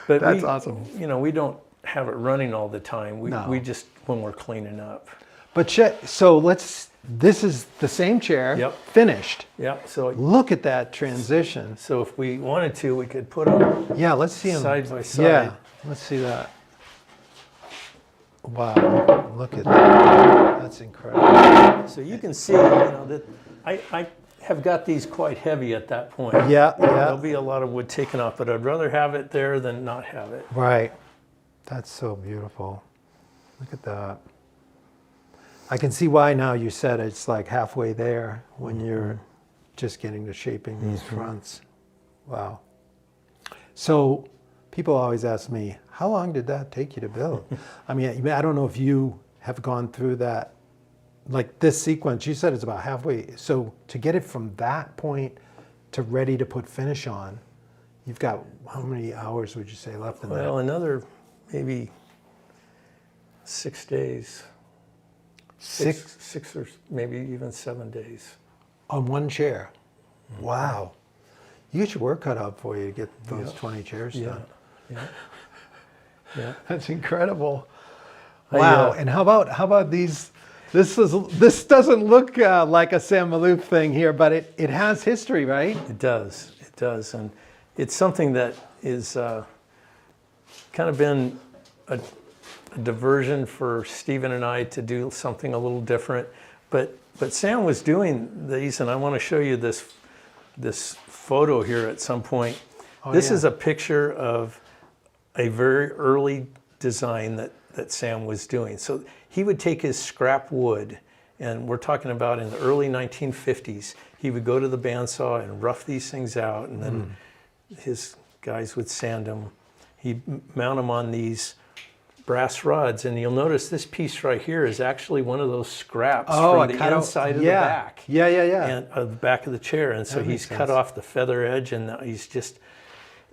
Speaker 2: But
Speaker 1: That's awesome.
Speaker 2: You know, we don't have it running all the time.
Speaker 1: No.
Speaker 2: We just when we're cleaning up.
Speaker 1: But so this is the same chair,
Speaker 2: Yep.
Speaker 1: finished.
Speaker 2: Yeah. So
Speaker 1: Look at that transition.
Speaker 2: if we wanted to, we could put them
Speaker 1: Yeah, let's see them.
Speaker 2: side by side.
Speaker 1: Yeah, let's see that. Wow, look at that. That's incredible.
Speaker 2: So you can see, you know, that I have got these quite heavy at that point.
Speaker 1: Yeah,
Speaker 2: There'll
Speaker 1: yeah.
Speaker 2: be a lot of wood taken off, but I'd rather have it there than not have it.
Speaker 1: Right. That's so beautiful. Look at that. I can see why now you said it's like halfway there when you're just getting to shaping these fronts. Wow. So people always ask me, how long did that take you to build? I mean, I don't know if you have gone through that, like this sequence, you said it's about halfway. So to get it from that point to ready to put finish on, you've got how many hours would you say left in
Speaker 2: Well,
Speaker 1: that?
Speaker 2: another maybe 6 days. Six or maybe even 7 days.
Speaker 1: On one chair. Wow. You get your work cut out for you to get those
Speaker 2: Yeah.
Speaker 1: 20 chairs
Speaker 2: Yeah.
Speaker 1: done.
Speaker 2: Yeah. Yeah.
Speaker 1: That's incredible.
Speaker 2: I,
Speaker 1: Wow. And how about these? This doesn't look like a Sam Maloof thing here, but it has history, right?
Speaker 2: It does. It does. And it's something that is kind of been a diversion for Stephen and I to do something a little different. But Sam was doing these, and I want to show you this photo here at some point.
Speaker 1: Oh,
Speaker 2: This
Speaker 1: yeah.
Speaker 2: is a picture of a very early design that Sam was doing. So he would take his scrap wood, and we're talking about in the early 1950s, he would go to the bandsaw and rough these things out, and then his guys would sand them. He'd mount them on these brass rods, and you'll notice this piece right here is actually one of those scraps from the inside of the back.
Speaker 1: Yeah.
Speaker 2: And the back of the chair, and so
Speaker 1: That
Speaker 2: he's
Speaker 1: makes
Speaker 2: cut
Speaker 1: sense.
Speaker 2: off the feather edge, and he's just,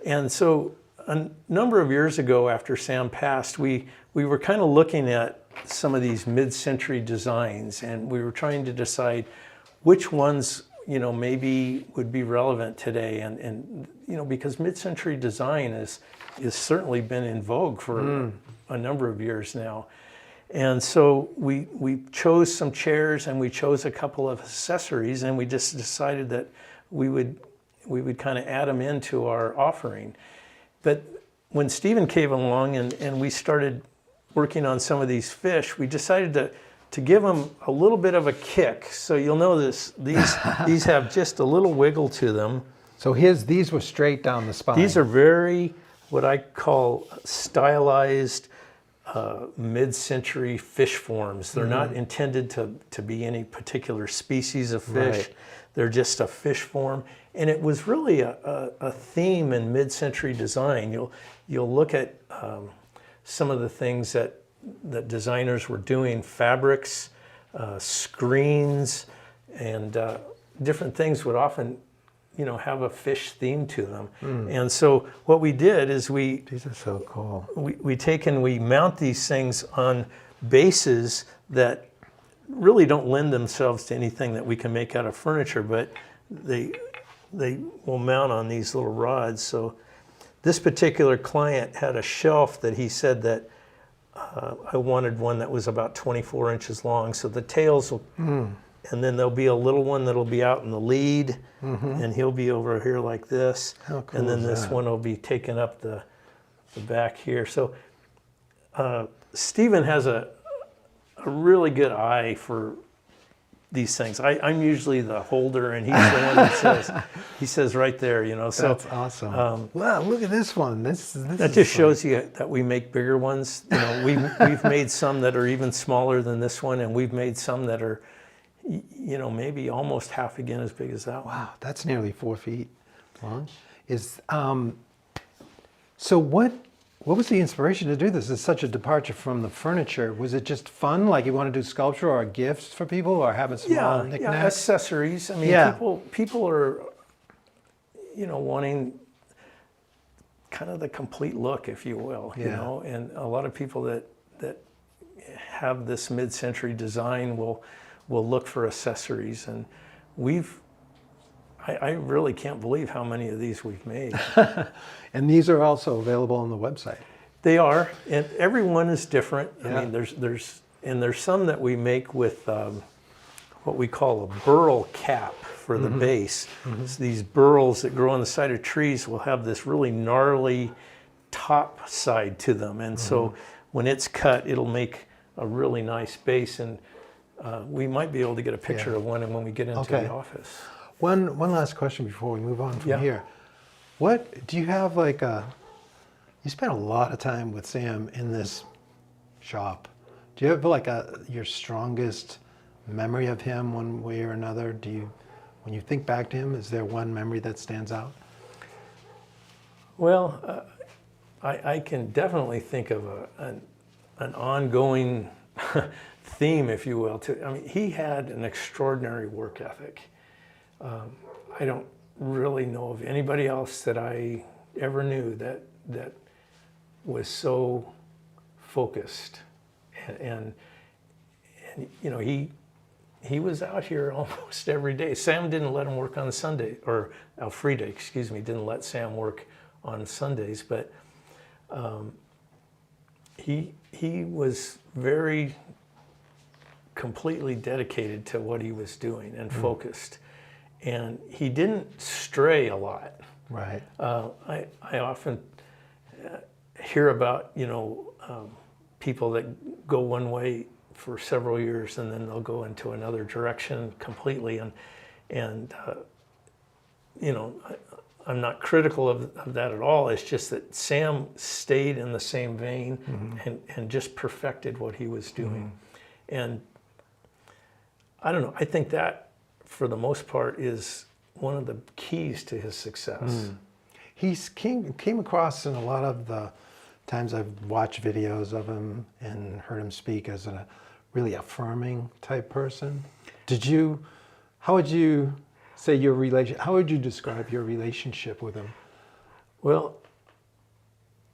Speaker 2: and so a number of years ago after Sam passed, we were kind of looking at some of these mid-century designs, and we were trying to decide which ones, you know, maybe would be relevant today, and you know, because mid-century design is certainly been in vogue for a number of years now. And so we chose some chairs, and we chose a couple of accessories, and we just decided that we would kind of add them into our offering. But when Stephen came along and we started working on some of these fish, we decided to give them a little bit of a kick. So you'll notice these have just a little wiggle to them.
Speaker 1: So these were straight down the spine.
Speaker 2: These are very, what I call stylized mid-century fish forms. They're not intended to be any particular species of fish.
Speaker 1: Right.
Speaker 2: They're just a fish form. And it was really a theme in mid-century design. You'll look at some of the things that designers were doing, fabrics, screens, and different things would often, you know, have a fish theme to them. And so what we did is
Speaker 1: These are so cool.
Speaker 2: we mount these things on bases that really don't lend themselves to anything that we can make out of furniture, but they will mount on these little rods. So this particular client had a shelf that he said that I wanted one that was about 24 inches long. So the tails will, and then there'll be a little one that'll be out in the lead, and he'll be over here like this.
Speaker 1: How cool
Speaker 2: and then
Speaker 1: is
Speaker 2: this
Speaker 1: that?
Speaker 2: one will be taking up the back here. So Stephen has a really good eye for these things. I'm usually the holder, and he's the one that says right there, you know. So
Speaker 1: That's awesome. Wow, look at this one. This
Speaker 2: that
Speaker 1: is
Speaker 2: just
Speaker 1: fun.
Speaker 2: shows you that we make bigger ones. You know, we've made some that are even smaller than this one, and we've made some that are, you know, maybe almost half again as big as that one.
Speaker 1: Wow, that's nearly 4 feet long. So what was the inspiration to do this? It's such a departure from the furniture. Was it just fun, like you want to do sculpture or gifts for people, or having small
Speaker 2: Yeah,
Speaker 1: knickknacks?
Speaker 2: accessories. I mean,
Speaker 1: Yeah.
Speaker 2: people are, you know, wanting kind of the complete look, if you will, you
Speaker 1: Yeah.
Speaker 2: know, and a lot of people that have this mid-century design will look for accessories, and I really can't believe how many of these we've made.
Speaker 1: And these are also available on the website.
Speaker 2: They are, and every one is different.
Speaker 1: Yeah.
Speaker 2: I mean, there's some that we make with what we call a burl cap for the base. So these burls that grow on the side of trees will have this really gnarly top side to them, and so when it's cut, it'll make a really nice base. And we might be able to get a picture of one, and when we get into
Speaker 1: Okay.
Speaker 2: the office.
Speaker 1: One last question before we move on from
Speaker 2: Yeah.
Speaker 1: here. What do you have like you spent a lot of time with Sam in this shop. Do you have like your strongest memory of him one way or another? When you think back to him, is there one memory that stands out?
Speaker 2: Well, I can definitely think of an ongoing theme, if you will. I mean, he had an extraordinary work ethic. I don't really know of anybody else that I ever knew that was so focused, and you know, he was out here almost every day. Sam didn't let him work on Sunday, or Alfreda, excuse me, didn't let Sam work on Sundays, but he was very completely dedicated to what he was doing and focused, and he didn't stray a lot.
Speaker 1: Right.
Speaker 2: I often hear about, you know, people that go one way for several years and then they'll go into another direction completely, and you know, I'm not critical of that at all. It's just that Sam stayed in the same vein and just perfected what he was doing. And I don't know, I think that for the most part is one of the keys to his success.
Speaker 1: He's came across in a lot of the times I've watched videos of him and heard him speak as a really affirming type person. How would you say how would you describe your relationship with him?
Speaker 2: Well,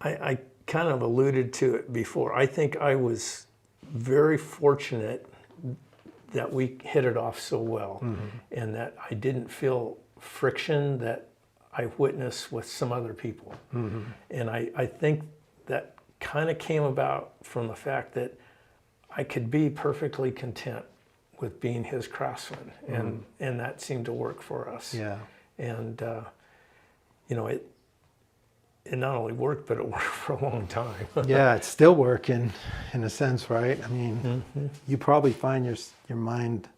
Speaker 2: I kind of alluded to it before. I think I was very fortunate that we hit it off so well, and that I didn't feel friction that I witnessed with some other people. And I think that kind of came about from the fact that I could be perfectly content with being his craftsman, and that seemed to work for us.
Speaker 1: Yeah.
Speaker 2: And you know, it not only worked, but it worked for a long time.
Speaker 1: Yeah, it's still working in a sense, right? I mean, you probably find your mind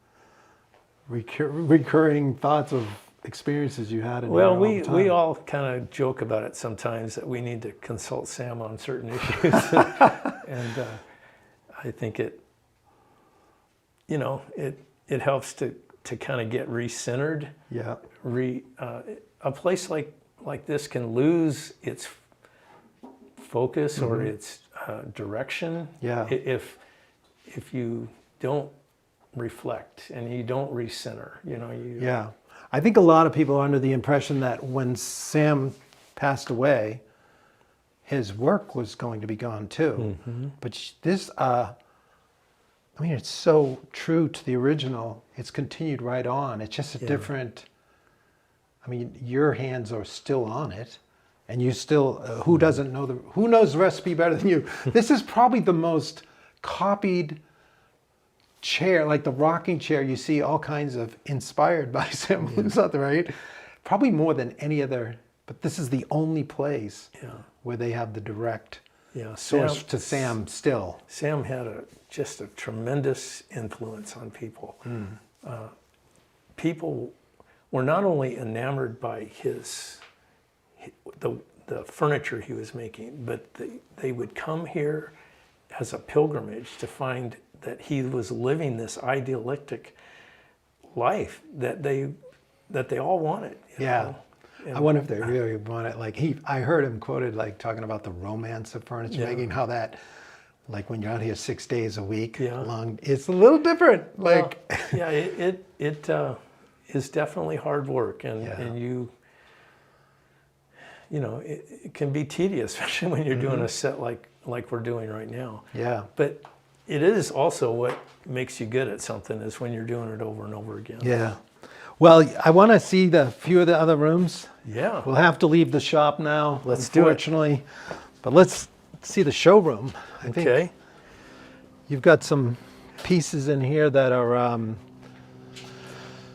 Speaker 1: recurring thoughts of experiences you had in
Speaker 2: Well,
Speaker 1: here all the time.
Speaker 2: we all kind of joke about it sometimes that we need to consult Sam on certain issues, and I think it, you know, it helps to kind of get recentered.
Speaker 1: Yeah.
Speaker 2: A place like this can lose its focus or its direction.
Speaker 1: Yeah.
Speaker 2: If you don't reflect and you don't recenter, you know.
Speaker 1: Yeah. I think a lot of people are under the impression that when Sam passed away, his work was going to be gone too. But this, I mean, it's so true to the original. It's continued right on. It's just a different, I mean, your hands are still on it. And you still, who doesn't know who knows the recipe better than you? This is probably the most copied chair, like the rocking chair. You see all kinds of inspired by Sam Maloof, right? Probably more than any other, but this is the only place where they have the direct source to Sam still.
Speaker 2: Sam had just a tremendous influence on people. People were not only enamored by the furniture he was making, but they would come here as a pilgrimage to find that he was living this idealistic life that they all wanted. You know?
Speaker 1: I wonder if they really want it. Like I heard him quoted like talking about the romance of furniture making, how that, like when you're out here 6 days a week long, it's a little different. Like,
Speaker 2: well, it is definitely hard work, and you know, it can be tedious, especially when you're doing a set like we're doing right now.
Speaker 1: Yeah.
Speaker 2: But it is also what makes you good at something, is when you're doing it over and over again.
Speaker 1: Yeah. Well, I want to see the few of the other rooms.
Speaker 2: Yeah.
Speaker 1: We'll have to leave the shop now,
Speaker 2: Let's do it.
Speaker 1: unfortunately. But let's see the showroom. I think you've got some pieces in here that are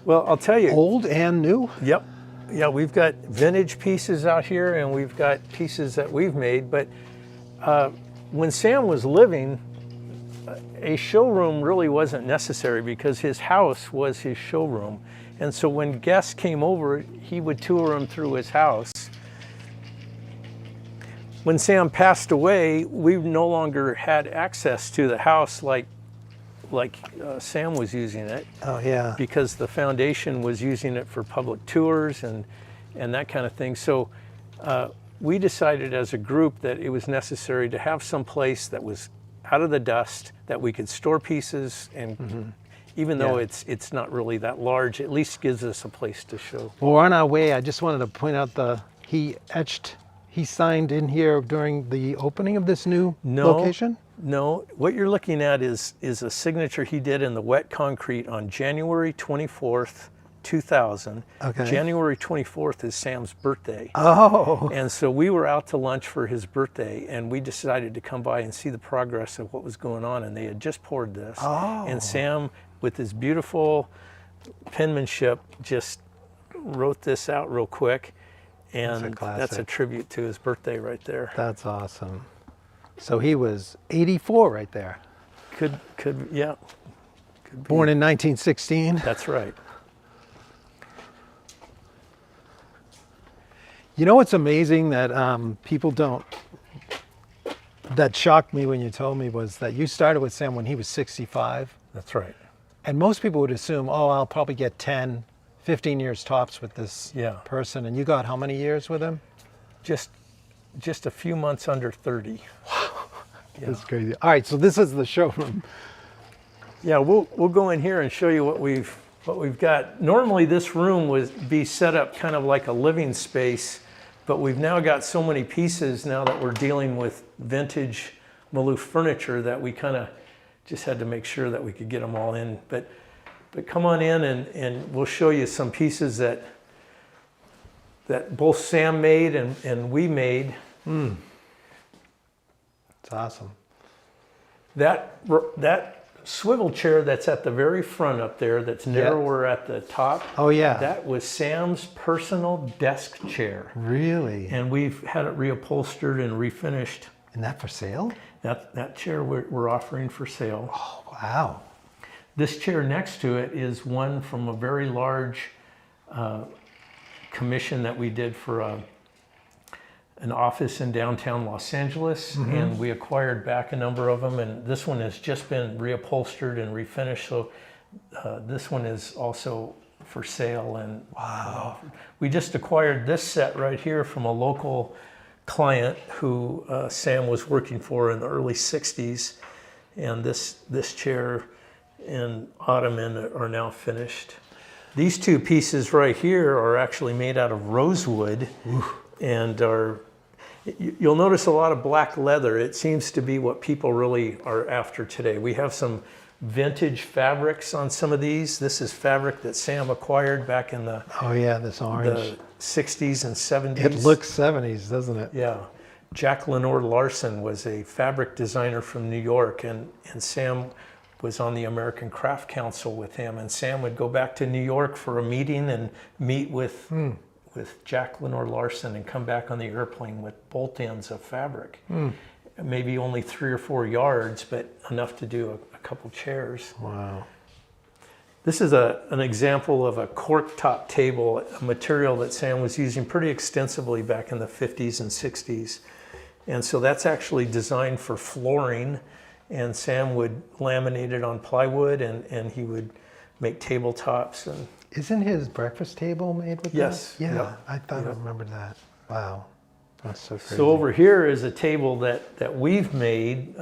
Speaker 2: well, I'll tell you.
Speaker 1: old and new.
Speaker 2: Yep. Yeah, we've got vintage pieces out here, and we've got pieces that we've made. But when Sam was living, a showroom really wasn't necessary because his house was his showroom. And so when guests came over, he would tour them through his house. When Sam passed away, we no longer had access to the house like Sam was using it.
Speaker 1: Oh, yeah.
Speaker 2: Because the foundation was using it for public tours and that kind of thing. So we decided as a group that it was necessary to have some place that was out of the dust, that we could store pieces, and even though it's not really that large, at least gives us a place to show.
Speaker 1: Well, we're on our way. I just wanted to point out he signed in here during the opening of this new location?
Speaker 2: No, what you're looking at is a signature he did in the wet concrete on January 24th, 2000.
Speaker 1: Okay.
Speaker 2: January 24th is Sam's birthday.
Speaker 1: Oh.
Speaker 2: And so we were out to lunch for his birthday, and we decided to come by and see the progress of what was going on, and they had just poured this.
Speaker 1: Oh.
Speaker 2: And Sam, with his beautiful penmanship, just wrote this out real quick, and that's a tribute to his birthday right there.
Speaker 1: That's awesome. So he was 84 right there.
Speaker 2: Could be.
Speaker 1: Born in 1916.
Speaker 2: That's right.
Speaker 1: You know what's amazing that people don't, that shocked me when you told me, was that you started with Sam when he was 65.
Speaker 2: That's right.
Speaker 1: And most people would assume, oh, I'll probably get 10, 15 years tops with this person. And you got how many years with him?
Speaker 2: Just a few months under 30.
Speaker 1: That's crazy. All right, so this is the showroom.
Speaker 2: Yeah, we'll go in here and show you what we've got. Normally this room would be set up kind of like a living space, but we've now got so many pieces now that we're dealing with vintage Maloof furniture that we kind of just had to make sure that we could get them all in. But come on in and we'll show you some pieces that both Sam made and we made.
Speaker 1: It's awesome.
Speaker 2: That swivel chair that's at the very front up there, that's narrower at the top.
Speaker 1: Oh, yeah.
Speaker 2: That was Sam's personal desk chair.
Speaker 1: Really?
Speaker 2: And we've had it reupholstered and refinished.
Speaker 1: And that for sale?
Speaker 2: That chair we're offering for sale.
Speaker 1: Oh, wow.
Speaker 2: This chair next to it is one from a very large commission that we did for an office in downtown Los Angeles, and we acquired back a number of them, and this one has just been reupholstered and refinished, so this one is also for sale. And
Speaker 1: wow.
Speaker 2: We just acquired this set right here from a local client who Sam was working for in the early 60s, and this chair and ottoman are now finished. These two pieces right here are actually made out of rosewood. And you'll notice a lot of black leather. It seems to be what people really are after today. We have some vintage fabrics on some of these. This is fabric that Sam acquired back in the,
Speaker 1: Oh yeah, this orange.
Speaker 2: the 60s and 70s.
Speaker 1: It looks 70s, doesn't it?
Speaker 2: Yeah. Jack Lenore Larson was a fabric designer from New York, and Sam was on the American Craft Council with him. And Sam would go back to New York for a meeting and meet with Jack Lenore Larson and come back on the airplane with bolt ends of fabric. Maybe only 3 or 4 yards, but enough to do a couple chairs.
Speaker 1: Wow.
Speaker 2: This is an example of a cork top table, a material that Sam was using pretty extensively back in the 50s and 60s. And so that's actually designed for flooring, and Sam would laminate it on plywood, and he would make tabletops. And
Speaker 1: Isn't his breakfast table made with
Speaker 2: Yes.
Speaker 1: that? Yeah,
Speaker 2: Yep.
Speaker 1: I thought I
Speaker 2: Yep.
Speaker 1: remembered that. Wow. That's so crazy.
Speaker 2: so over here is a table that we've made.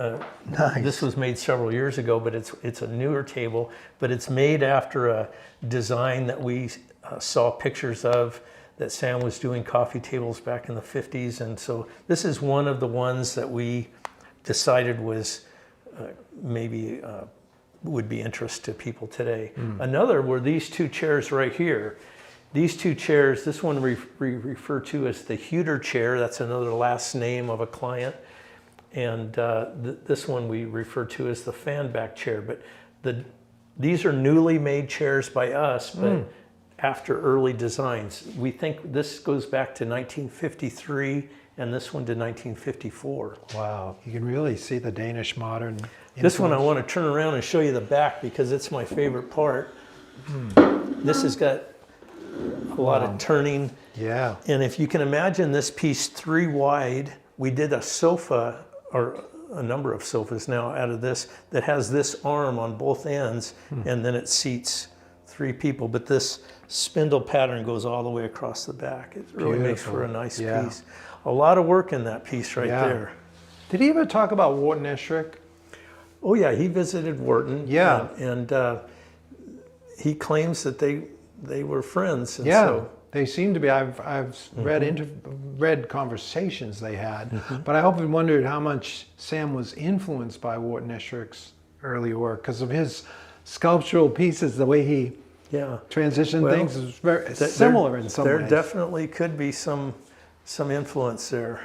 Speaker 1: Nice.
Speaker 2: This was made several years ago, but it's a newer table, but it's made after a design that we saw pictures of that Sam was doing coffee tables back in the 50s. And so this is one of the ones that we decided was maybe would be interest to people today. Another were these 2 chairs right here. These 2 chairs, this one we refer to as the Huter chair. That's another last name of a client. And this one we refer to as the fan back chair. But these are newly made chairs by us, but after early designs. We think this goes back to 1953 and this one to 1954.
Speaker 1: Wow, you can really see the Danish modern
Speaker 2: This one I
Speaker 1: influence.
Speaker 2: want to turn around and show you the back because it's my favorite part. This has got a lot of turning.
Speaker 1: Yeah.
Speaker 2: And if you can imagine this piece 3 wide, we did a sofa, or a number of sofas now out of this, that has this arm on both ends, and then it seats 3 people. But this spindle pattern goes all the way across the back. It really makes for a nice
Speaker 1: Yeah.
Speaker 2: piece. A lot of work in that piece right
Speaker 1: Yeah.
Speaker 2: there.
Speaker 1: Did he ever talk about Wharton Eschrick?
Speaker 2: Oh yeah, he visited Wharton.
Speaker 1: Yeah.
Speaker 2: And he claims that they were friends. And
Speaker 1: Yeah,
Speaker 2: so,
Speaker 1: they seem to be. I've read conversations they had, but I often wondered how much Sam was influenced by Wharton Eschrick's early work because of his sculptural pieces, the way he
Speaker 2: yeah.
Speaker 1: transitioned
Speaker 2: Well,
Speaker 1: things is very similar in some
Speaker 2: there
Speaker 1: ways.
Speaker 2: definitely could be some influence there.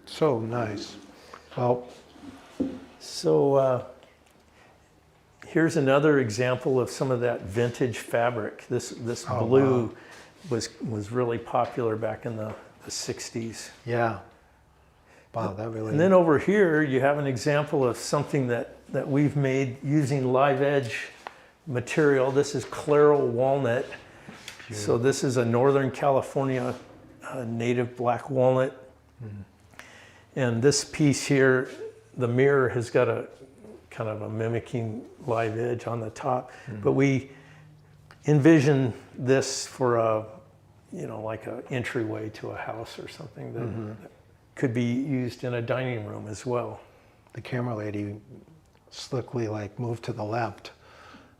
Speaker 1: So nice. Well,
Speaker 2: So here's another example of some of that vintage fabric. This
Speaker 1: Oh,
Speaker 2: blue was really popular back in the 60s.
Speaker 1: yeah. Wow, that really.
Speaker 2: And then over here you have an example of something that we've made using live edge material. This is Clairol walnut. So this is a Northern California native black walnut. And this piece here, the mirror has got a kind of a mimicking live edge on the top. But we envision this for a, like an entryway to a house or something that could be used in a dining room as well.
Speaker 1: The camera lady slickly moved to the left,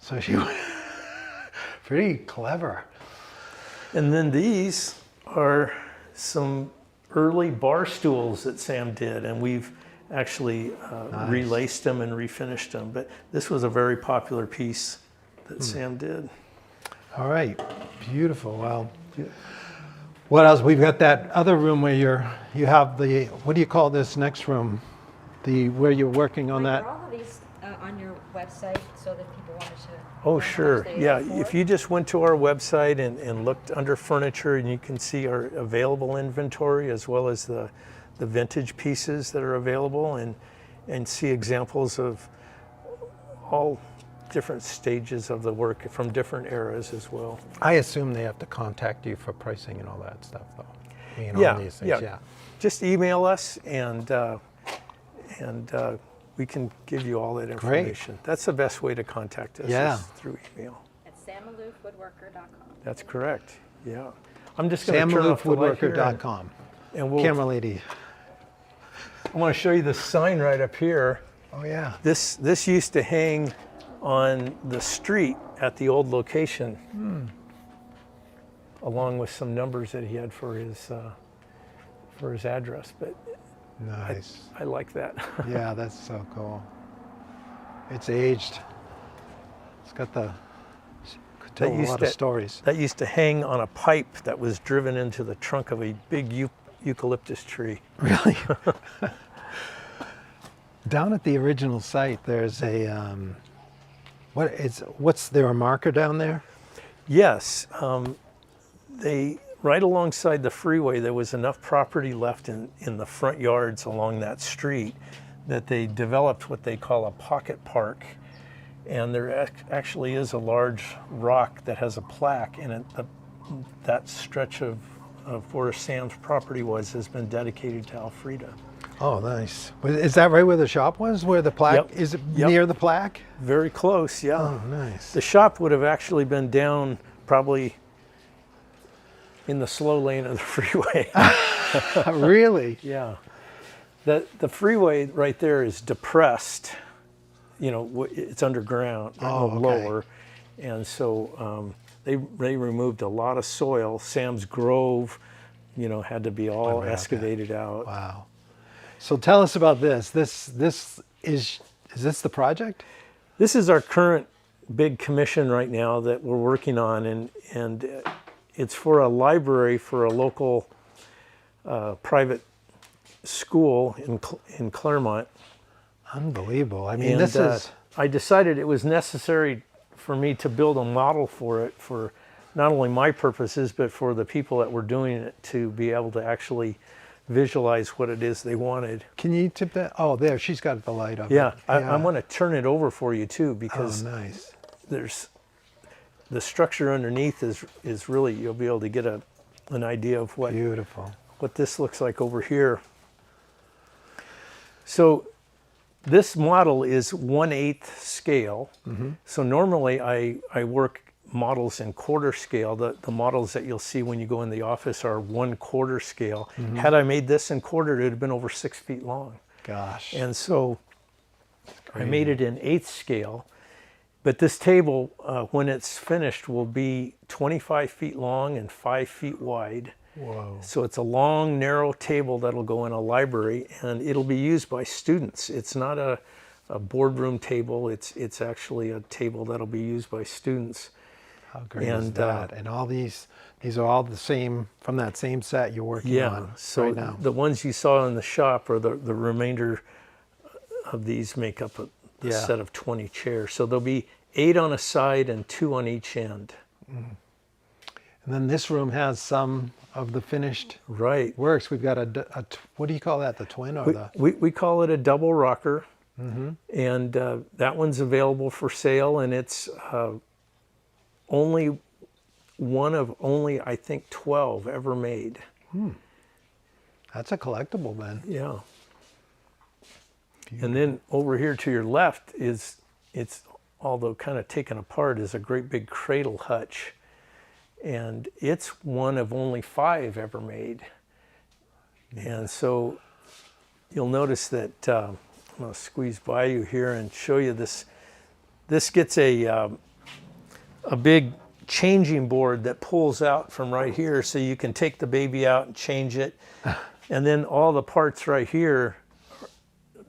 Speaker 1: so she was pretty clever.
Speaker 2: And then these are some early bar stools that Sam did, and we've actually relaced them and refinished them. But this was a very popular piece that Sam did.
Speaker 1: All right, beautiful. Well, what else? We've got that other room where you have the, what do you call this next room? Where you're working on that.
Speaker 3: Are all of these on your website so that people wanted to?
Speaker 2: Oh,
Speaker 3: know how
Speaker 2: sure.
Speaker 3: much they
Speaker 2: Yeah,
Speaker 3: afford?
Speaker 2: if you just went to our website and looked under furniture, and you can see our available inventory as well as the vintage pieces that are available, and see examples of all different stages of the work from different eras as well.
Speaker 1: I assume they have to contact you for pricing and all that stuff, though. I mean,
Speaker 2: Yeah,
Speaker 1: all these things,
Speaker 2: yeah. Just email us, and we can give you all that information. That's the best way to contact us,
Speaker 1: Yeah.
Speaker 2: is through email.
Speaker 3: At sammaloofwoodworker.com.
Speaker 2: That's correct. Yeah. I'm just going to turn off the light here,
Speaker 1: SamMaloofWoodworker.com.
Speaker 2: and we'll.
Speaker 1: Camera lady.
Speaker 2: I want to show you the sign right up here.
Speaker 1: Oh, yeah.
Speaker 2: This used to hang on the street at the old location, along with some numbers that he had for his address. But
Speaker 1: Nice.
Speaker 2: I like that.
Speaker 1: Yeah, that's so cool. It's aged. It's got could tell a lot of stories.
Speaker 2: That used to hang on a pipe that was driven into the trunk of a big eucalyptus tree.
Speaker 1: Really? Down at the original site, there's a, what's there a marker down there?
Speaker 2: Yes, right alongside the freeway, there was enough property left in the front yards along that street that they developed what they call a pocket park. And there actually is a large rock that has a plaque, and that stretch of where Sam's property has been dedicated to Alfreda.
Speaker 1: Oh, nice. Is that right where the shop was? Where the plaque,
Speaker 2: Yep.
Speaker 1: is it
Speaker 2: Yep.
Speaker 1: near the plaque?
Speaker 2: Very close, yeah.
Speaker 1: Oh, nice.
Speaker 2: The shop would have actually been down probably in the slow lane of the freeway.
Speaker 1: Really?
Speaker 2: Yeah. The freeway right there is depressed. You know, it's underground,
Speaker 1: Oh, okay.
Speaker 2: lower. And so they removed a lot of soil. Sam's Grove, had to be all excavated out.
Speaker 1: Wow. So tell us about this. Is this the project?
Speaker 2: This is our current big commission right now that we're working on, and it's for a library for a local private school in Claremont.
Speaker 1: Unbelievable. I mean,
Speaker 2: And
Speaker 1: this is...
Speaker 2: I decided it was necessary for me to build a model for it, for not only my purposes, but for the people that were doing it to be able to actually visualize what it is they wanted.
Speaker 1: Can you tip that? Oh, there, she's got the light up.
Speaker 2: Yeah, I'm going to turn it over for you too, because
Speaker 1: nice.
Speaker 2: there's the structure underneath is really, you'll be able to get an idea of
Speaker 1: Beautiful.
Speaker 2: what this looks like over here. So this model is 1/8 scale.
Speaker 1: Mm-hmm.
Speaker 2: So normally I work models in quarter scale. The models that you'll see when you go in the office are 1/4 scale.
Speaker 1: Mm-hmm.
Speaker 2: Had I made this in quarter, it would have been over 6 feet long.
Speaker 1: Gosh.
Speaker 2: And so I made it in 1/8 scale. But this table, when it's finished, will be 25 feet long and 5 feet wide.
Speaker 1: Whoa.
Speaker 2: So it's a long, narrow table that'll go in a library, and it'll be used by students. It's not a boardroom table. It's actually a table that'll be used by students.
Speaker 1: How great is that? And all these are all the same, from that same set you're working on
Speaker 2: so
Speaker 1: right now.
Speaker 2: the ones you saw in the shop, or the remainder of these, make up a set of 20 chairs. So there'll be 8 on a side and 2 on each end.
Speaker 1: Mm. And then this room has some of the finished works. We've got what do you call that? The twin or
Speaker 2: we call it a double rocker. Mm-hmm. And that one's available for sale, and it's only one of I think 12 ever made.
Speaker 1: That's a collectible then.
Speaker 2: Yeah. And then over here to your left it's although kind of taken apart, is a great big cradle hutch. And it's one of only 5 ever made. And so you'll notice that, I'm going to squeeze by you here and show you this. This gets a big changing board that pulls out from right here, so you can take the baby out and change it. And then all the parts right here,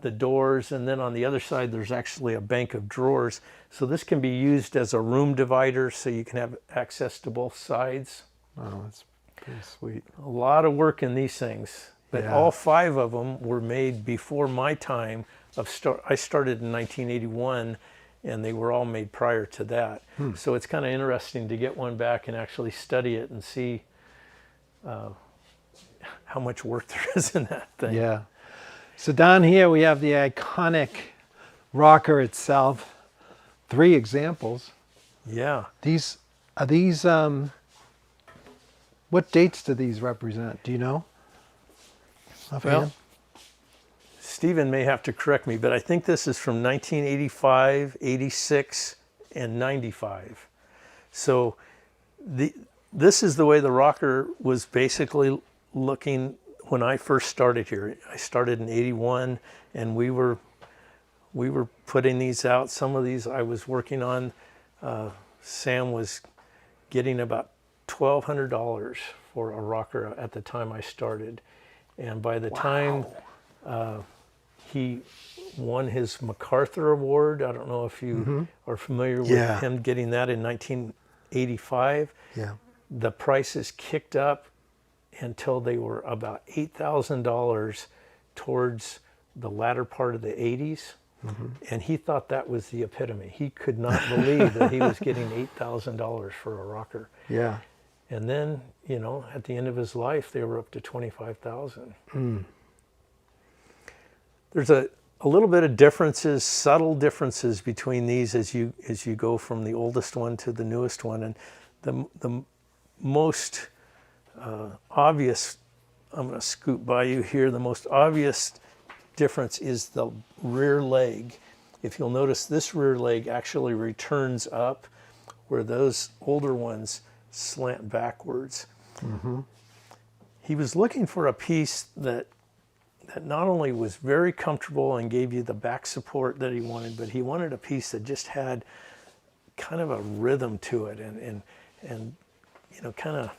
Speaker 2: the doors, and then on the other side there's actually a bank of drawers. So this can be used as a room divider, so you can have access to both sides.
Speaker 1: Oh, that's pretty sweet.
Speaker 2: A lot of work in these things, but all 5 of them were made before my time of start. I started in 1981, and they were all made prior to that. So it's kind of interesting to get one back and actually study it and see how much work there is in that thing.
Speaker 1: Yeah. So down here we have the iconic rocker itself. 3 examples.
Speaker 2: Yeah.
Speaker 1: These are these. What dates do these represent? Do you know?
Speaker 2: Well, Stephen may have to correct me, but I think this is from 1985, 86, and 95. So this is the way the rocker was basically looking when I first started here. I started in 81, and we were putting these out. Some of these I was working on. Sam was getting about $1,200 for a rocker at the time I started. And by the time He won his MacArthur Award. I don't know if you are familiar with
Speaker 1: Yeah.
Speaker 2: him getting that in 1985.
Speaker 1: Yeah.
Speaker 2: The prices kicked up until they were about $8,000 towards the latter part of the 80s. And he thought that was the epitome. He could not believe that he was getting $8,000 for a rocker.
Speaker 1: Yeah.
Speaker 2: And then, you know, at the end of his life, they were up to $25,000. There's a little bit of differences, subtle differences between these as you go from the oldest one to the newest one. And the most obvious, I'm going to scoot by you here, the most obvious difference is the rear leg. If you'll notice, this rear leg actually returns up where those older ones slant backwards. He was looking for a piece that not only was very comfortable and gave you the back support that he wanted, but he wanted a piece that just had kind of a rhythm to it and you know, kind of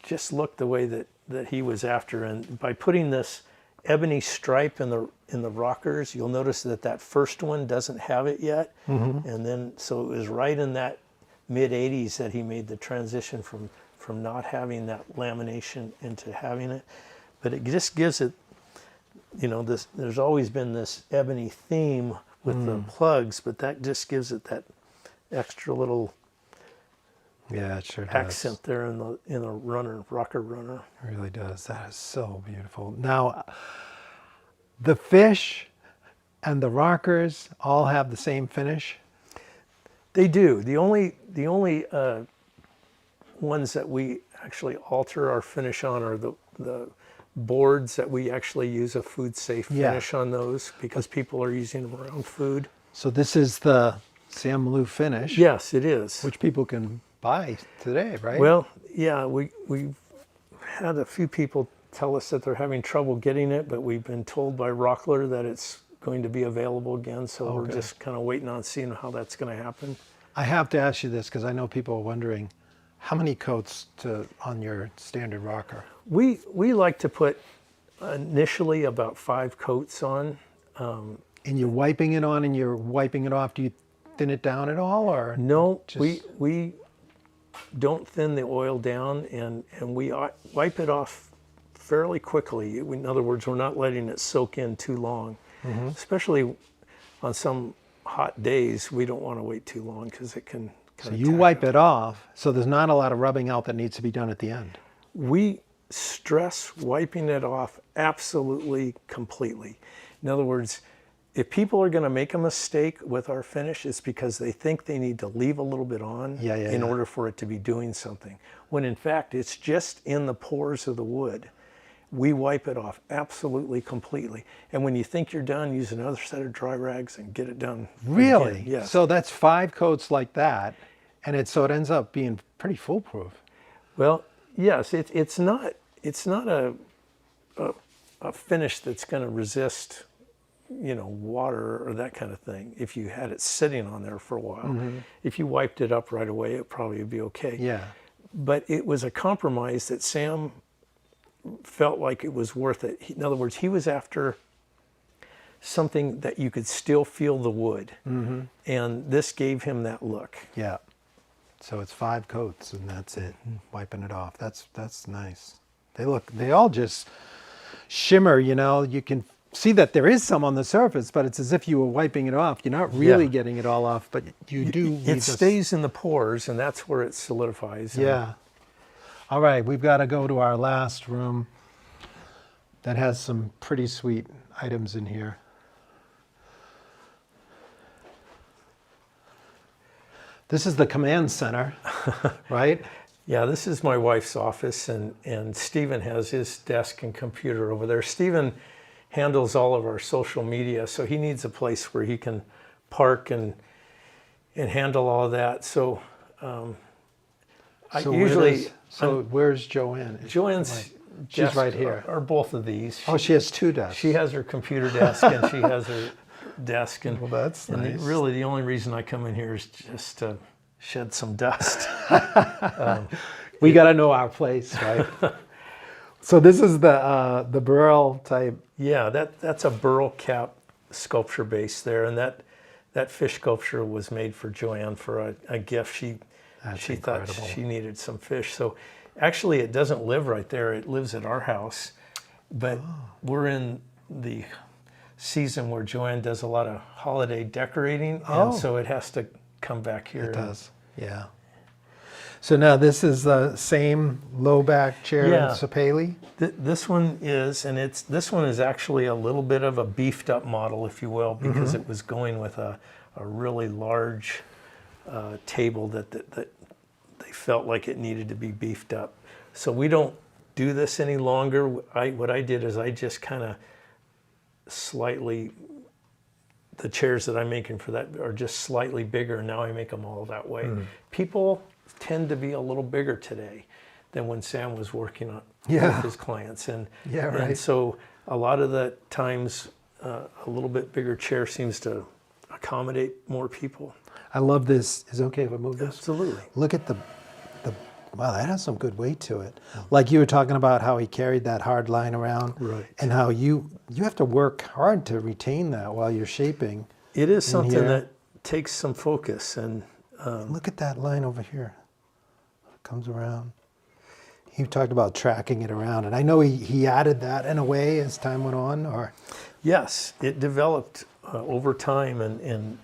Speaker 2: just looked the way that he was after. And by putting this ebony stripe in the rockers, you'll notice that first one doesn't have it yet. And then, so it was right in that mid 80s that he made the transition from not having that lamination into having it. But it just gives it, you know, this, there's always been this ebony theme with the plugs, but that just gives it that extra little
Speaker 1: Yeah, it sure does.
Speaker 2: accent there in the rocker runner.
Speaker 1: It really does. That is so beautiful. Now, the fish and the rockers all have the same finish?
Speaker 2: They do. The only ones that we actually alter our finish on are the boards that we actually use a food safe finish on those because people are using them around food.
Speaker 1: So this is the Sam Maloof finish.
Speaker 2: Yes, it is.
Speaker 1: Which people can buy today, right?
Speaker 2: Well, yeah, we've had a few people tell us that they're having trouble getting it, but we've been told by Rockler that it's going to be available again, so we're just kind of waiting on seeing how that's going to happen.
Speaker 1: I have to ask you this because I know people are wondering, how many coats on your standard rocker?
Speaker 2: We like to put initially about 5 coats on.
Speaker 1: And you're wiping it on and you're wiping it off. Do you thin it down at all, or
Speaker 2: No,
Speaker 1: just...
Speaker 2: we don't thin the oil down, and we wipe it off fairly quickly. In other words, we're not letting it soak in too long. Especially on some hot days, we don't want to wait too long because it can
Speaker 1: So you wipe it off, so there's not a lot of rubbing out that needs to be done at the end.
Speaker 2: We stress wiping it off absolutely completely. In other words, if people are going to make a mistake with our finish, it's because they think they need to leave a little bit on in order for it to be doing something. When in fact, it's just in the pores of the wood. We wipe it off absolutely completely. And when you think you're done, use another set of dry rags and get it done.
Speaker 1: Really?
Speaker 2: Again. Yes.
Speaker 1: So that's 5 coats like that, and so it ends up being pretty foolproof.
Speaker 2: Well, yes, it's not a finish that's going to resist, you know, water or that kind of thing. If you had it sitting on there for a while, if you wiped it up right away, it probably would be okay.
Speaker 1: Yeah.
Speaker 2: But it was a compromise that Sam felt like it was worth it. In other words, he was after something that you could still feel the wood, and this gave him that look.
Speaker 1: Yeah. So it's 5 coats and that's it. Wiping it off. That's nice. They all just shimmer, you know. You can see that there is some on the surface, but it's as if you were wiping it off. You're not really getting it all off, but you do.
Speaker 2: It stays in the pores, and that's where it solidifies.
Speaker 1: Yeah. All right, we've got to go to our last room that has some pretty sweet items in here. This is the command center, right?
Speaker 2: Yeah, this is my wife's office, and Stephen has his desk and computer over there. Stephen handles all of our social media, so he needs a place where he can park and handle all of that. So,
Speaker 1: where's Joanne?
Speaker 2: Joanne's
Speaker 1: She's right here.
Speaker 2: Are both of these.
Speaker 1: Oh, she has 2 desks.
Speaker 2: She has her computer desk and she has her desk. And,
Speaker 1: well, that's nice.
Speaker 2: Really, the only reason I come in here is just to shed some dust.
Speaker 1: We got to know our place, right? So this is the burl type.
Speaker 2: Yeah, that's a burl cap sculpture base there, and that fish sculpture was made for Joanne for a gift. She thought
Speaker 1: incredible.
Speaker 2: she needed some fish. So actually, it doesn't live right there. It lives at our house, but we're in the season where Joanne does a lot of holiday decorating, and so it has to come back here.
Speaker 1: It does, yeah. So now this is the same low back chair
Speaker 2: Yeah.
Speaker 1: in Sapele?
Speaker 2: This one is, and this one is actually a little bit of a beefed up model, if you will, because it was going with a really large table that they felt like it needed to be beefed up. So we don't do this any longer. What I did is I just kind of slightly, the chairs that I'm making for that are just slightly bigger, and now I make them all that way. People tend to be a little bigger today than when Sam was working on with his clients, and and so a lot of the times a little bit bigger chair seems to accommodate more people.
Speaker 1: I love this. Is it okay if I move this?
Speaker 2: Absolutely.
Speaker 1: Look at the wow, that has some good weight to it. Like you were talking about how he carried that hard line around,
Speaker 2: Right.
Speaker 1: and how you have to work hard to retain that while you're shaping.
Speaker 2: It is something
Speaker 1: here.
Speaker 2: that takes some focus, and
Speaker 1: Look at that line over here. It comes around. He talked about tracking it around, and I know he added that in a way as time went on, or
Speaker 2: yes, it developed over time, and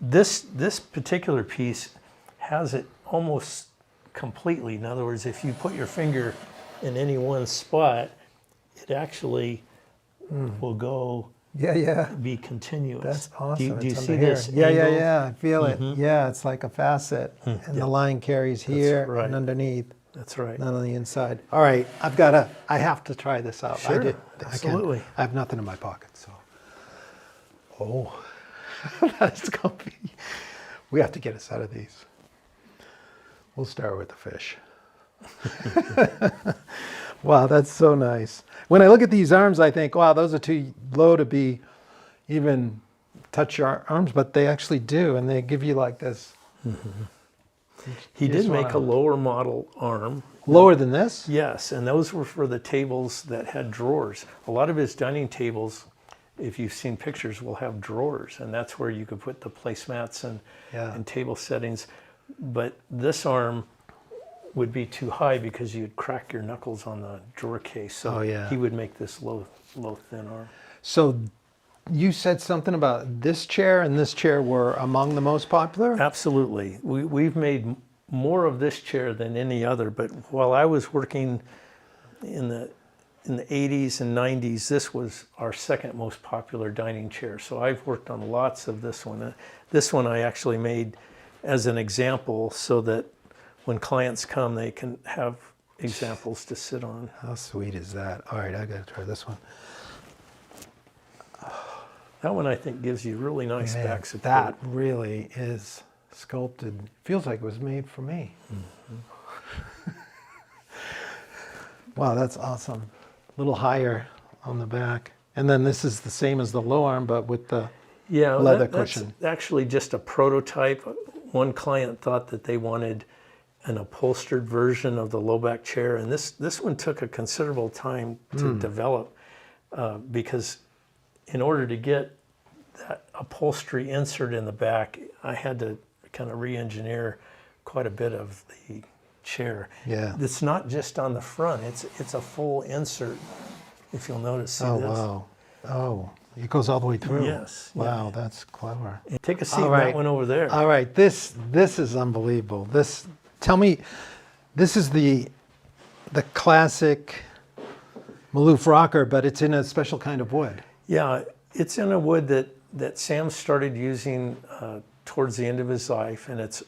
Speaker 2: this particular piece has it almost completely. In other words, if you put your finger in any one spot, it actually will go be continuous.
Speaker 1: That's awesome.
Speaker 2: Do you
Speaker 1: It's
Speaker 2: see
Speaker 1: under here.
Speaker 2: this?
Speaker 1: Yeah,
Speaker 2: angle?
Speaker 1: I feel it. Yeah, it's like a facet, and the line carries here
Speaker 2: right.
Speaker 1: and underneath.
Speaker 2: That's right.
Speaker 1: Not on the inside. All right, I have to try this out.
Speaker 2: Sure,
Speaker 1: I can.
Speaker 2: absolutely.
Speaker 1: I have nothing in my pocket, so. Oh, that's comfy. We have to get us out of these. We'll start with the fish. Wow, that's so nice. When I look at these arms, I think, wow, those are too low to be even touch your arms, but they actually do, and they give you like this.
Speaker 2: He did make a lower model arm.
Speaker 1: Lower than this?
Speaker 2: Yes, and those were for the tables that had drawers. A lot of his dining tables, if you've seen pictures, will have drawers, and that's where you could put the placemats and table settings. But this arm would be too high because you'd crack your knuckles on the drawer case. So he would make this low, thin arm.
Speaker 1: So you said something about this chair and this chair were among the most popular?
Speaker 2: Absolutely. We've made more of this chair than any other, but while I was working in the 80s and 90s, this was our second most popular dining chair. So I've worked on lots of this one. This one I actually made as an example so that when clients come, they can have examples to sit on.
Speaker 1: How sweet is that? All right, I gotta try this one.
Speaker 2: That one I think gives you really nice
Speaker 1: Man,
Speaker 2: back support.
Speaker 1: that really is sculpted. Feels like it was made for me. Wow, that's awesome. A little higher on the back. And then this is the same as the low arm, but with the leather cushion.
Speaker 2: That's actually just a prototype. One client thought that they wanted an upholstered version of the low back chair, and this one took a considerable time to develop because in order to get that upholstery insert in the back, I had to kind of re-engineer quite a bit of the chair.
Speaker 1: Yeah.
Speaker 2: It's not just on the front, it's a full insert, if you'll notice. See
Speaker 1: Oh,
Speaker 2: this?
Speaker 1: wow. Oh, it goes all the way through.
Speaker 2: Yes, yeah.
Speaker 1: Wow, that's clever.
Speaker 2: And take a seat
Speaker 1: All
Speaker 2: in
Speaker 1: right.
Speaker 2: that one over there.
Speaker 1: All right, this is unbelievable. Tell me, this is the classic Maloof rocker, but it's in a special kind of wood.
Speaker 2: Yeah, it's in a wood that Sam started using towards the end of his life, and it's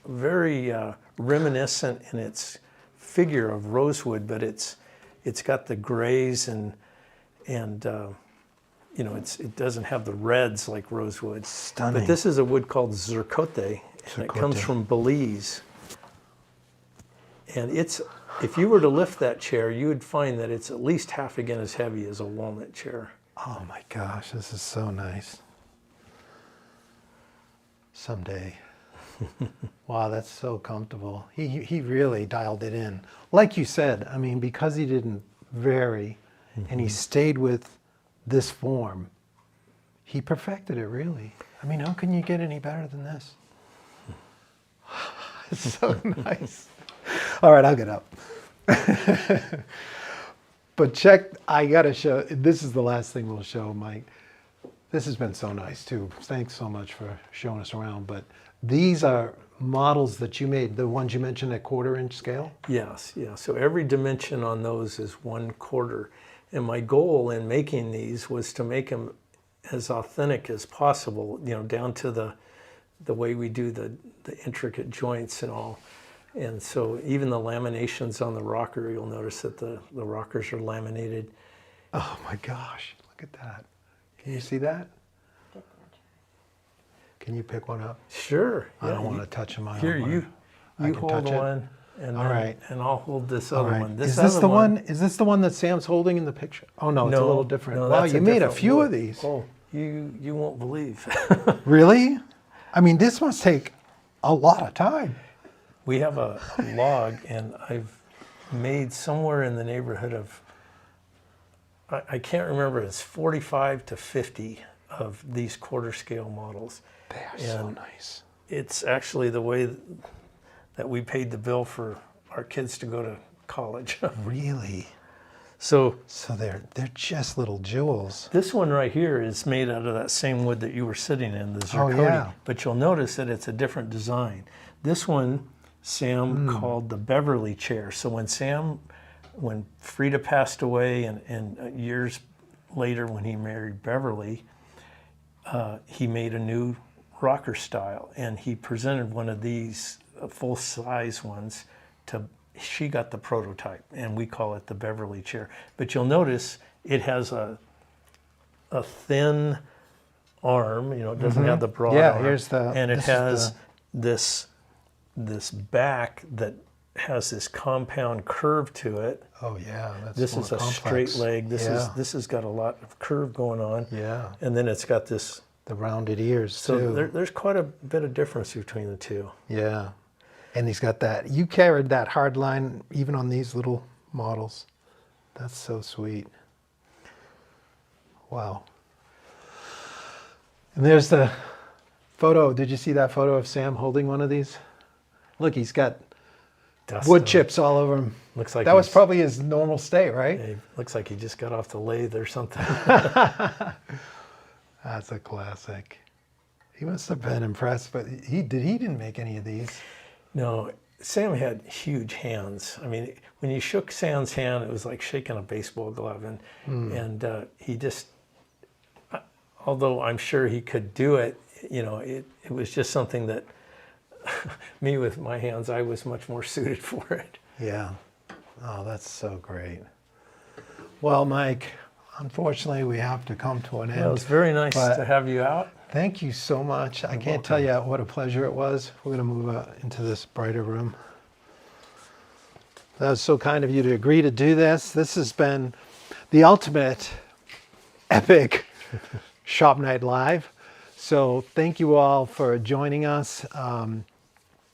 Speaker 2: very reminiscent in its figure of rosewood, but it's got the grays and you know, it doesn't have the reds like rosewood.
Speaker 1: Stunning.
Speaker 2: But this is a wood called zircote, and it comes from Belize. And if you were to lift that chair, you would find that it's at least half again as heavy as a walnut chair.
Speaker 1: Oh my gosh, this is so nice. Someday. Wow, that's so comfortable. He really dialed it in. Like you said, I mean, because he didn't vary, and he stayed with this form. He perfected it, really. I mean, how can you get any better than this? It's so nice. All right, I'll get up. But check, I gotta show, this is the last thing we'll show, Mike. This has been so nice too. Thanks so much for showing us around. But these are models that you made, the ones you mentioned at 1/4 inch scale?
Speaker 2: Yes, yeah. So every dimension on those is 1/4. And my goal in making these was to make them as authentic as possible, you know, down to the way we do the intricate joints and all. And so even the laminations on the rocker, you'll notice that the rockers are laminated.
Speaker 1: Oh my gosh, look at that. Can you see that? Can you pick one up?
Speaker 2: Sure.
Speaker 1: I don't want to touch them.
Speaker 2: Here, you hold one, and
Speaker 1: all right,
Speaker 2: and I'll hold this other one.
Speaker 1: Is this the one? Is this the one that Sam's holding in the picture? Oh no, it's a little different.
Speaker 2: No,
Speaker 1: wow,
Speaker 2: that's
Speaker 1: you made a
Speaker 2: different
Speaker 1: few
Speaker 2: wood.
Speaker 1: of these.
Speaker 2: Oh, you won't believe.
Speaker 1: Really? I mean, this must take a lot of time.
Speaker 2: We have a log, and I've made somewhere in the neighborhood of, I can't remember, it's 45 to 50 of these 1/4 scale models.
Speaker 1: They are so nice.
Speaker 2: It's actually the way that we paid the bill for our kids to go to college.
Speaker 1: Really?
Speaker 2: So
Speaker 1: they're just little jewels.
Speaker 2: this one right here is made out of that same wood that you were sitting in, the zirconia.
Speaker 1: Oh, yeah.
Speaker 2: But you'll notice that it's a different design. This one Sam called the Beverly chair. So when Frida passed away and years later when he married Beverly, he made a new rocker style, and he presented one of these full-size ones to, she got the prototype, and we call it the Beverly chair. But you'll notice it has a thin arm, you know, it doesn't have the broad arm.
Speaker 1: Here's the,
Speaker 2: and it has this back that has this compound curve to it.
Speaker 1: Oh yeah, that's
Speaker 2: This
Speaker 1: more
Speaker 2: is a
Speaker 1: complex.
Speaker 2: straight leg. This has got a lot of curve going on.
Speaker 1: Yeah.
Speaker 2: And then it's got this.
Speaker 1: The rounded ears
Speaker 2: So
Speaker 1: too.
Speaker 2: there's quite a bit of difference between the two.
Speaker 1: Yeah. And he's got that. You carried that hard line even on these little models. That's so sweet. Wow. And there's the photo. Did you see that photo of Sam holding one of these? Look, he's got
Speaker 2: Dust
Speaker 1: wood
Speaker 2: on it.
Speaker 1: chips all over him.
Speaker 2: Looks like
Speaker 1: That was
Speaker 2: he's-
Speaker 1: probably his normal state, right?
Speaker 2: It looks like he just got off the lathe or something.
Speaker 1: That's a classic. He must have been impressed, but he didn't make any of these.
Speaker 2: No, Sam had huge hands. I mean, when you shook Sam's hand, it was like shaking a baseball glove. And he just, although I'm sure he could do it, you know, it was just something that me with my hands, I was much more suited for it.
Speaker 1: Yeah. Oh, that's so great. Well, Mike, unfortunately, we have to come to an end.
Speaker 2: Well, it was very nice
Speaker 1: but
Speaker 2: to have you out.
Speaker 1: Thank you so much. I can't tell you what a pleasure it was. We're going to move into this brighter room. That was so kind of you to agree to do this. This has been the ultimate epic Shop Night Live. So thank you all for joining us.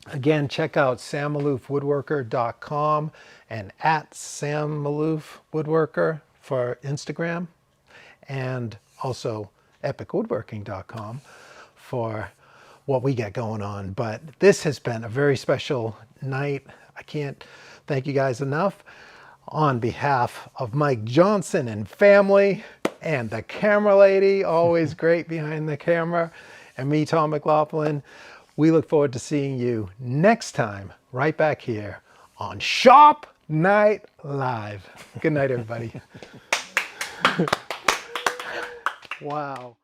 Speaker 1: Again, check out sammaloofwoodworker.com and at Sam Maloof Woodworker for Instagram, and also epicwoodworking.com for what we get going on. But this has been a very special night. I can't thank you guys enough. On behalf of Mike Johnson and family, and the camera lady, always great behind the camera, and me, Tom McLaughlin, we look forward to seeing you next time right back here on Shop Night Live. Good night, everybody. Wow.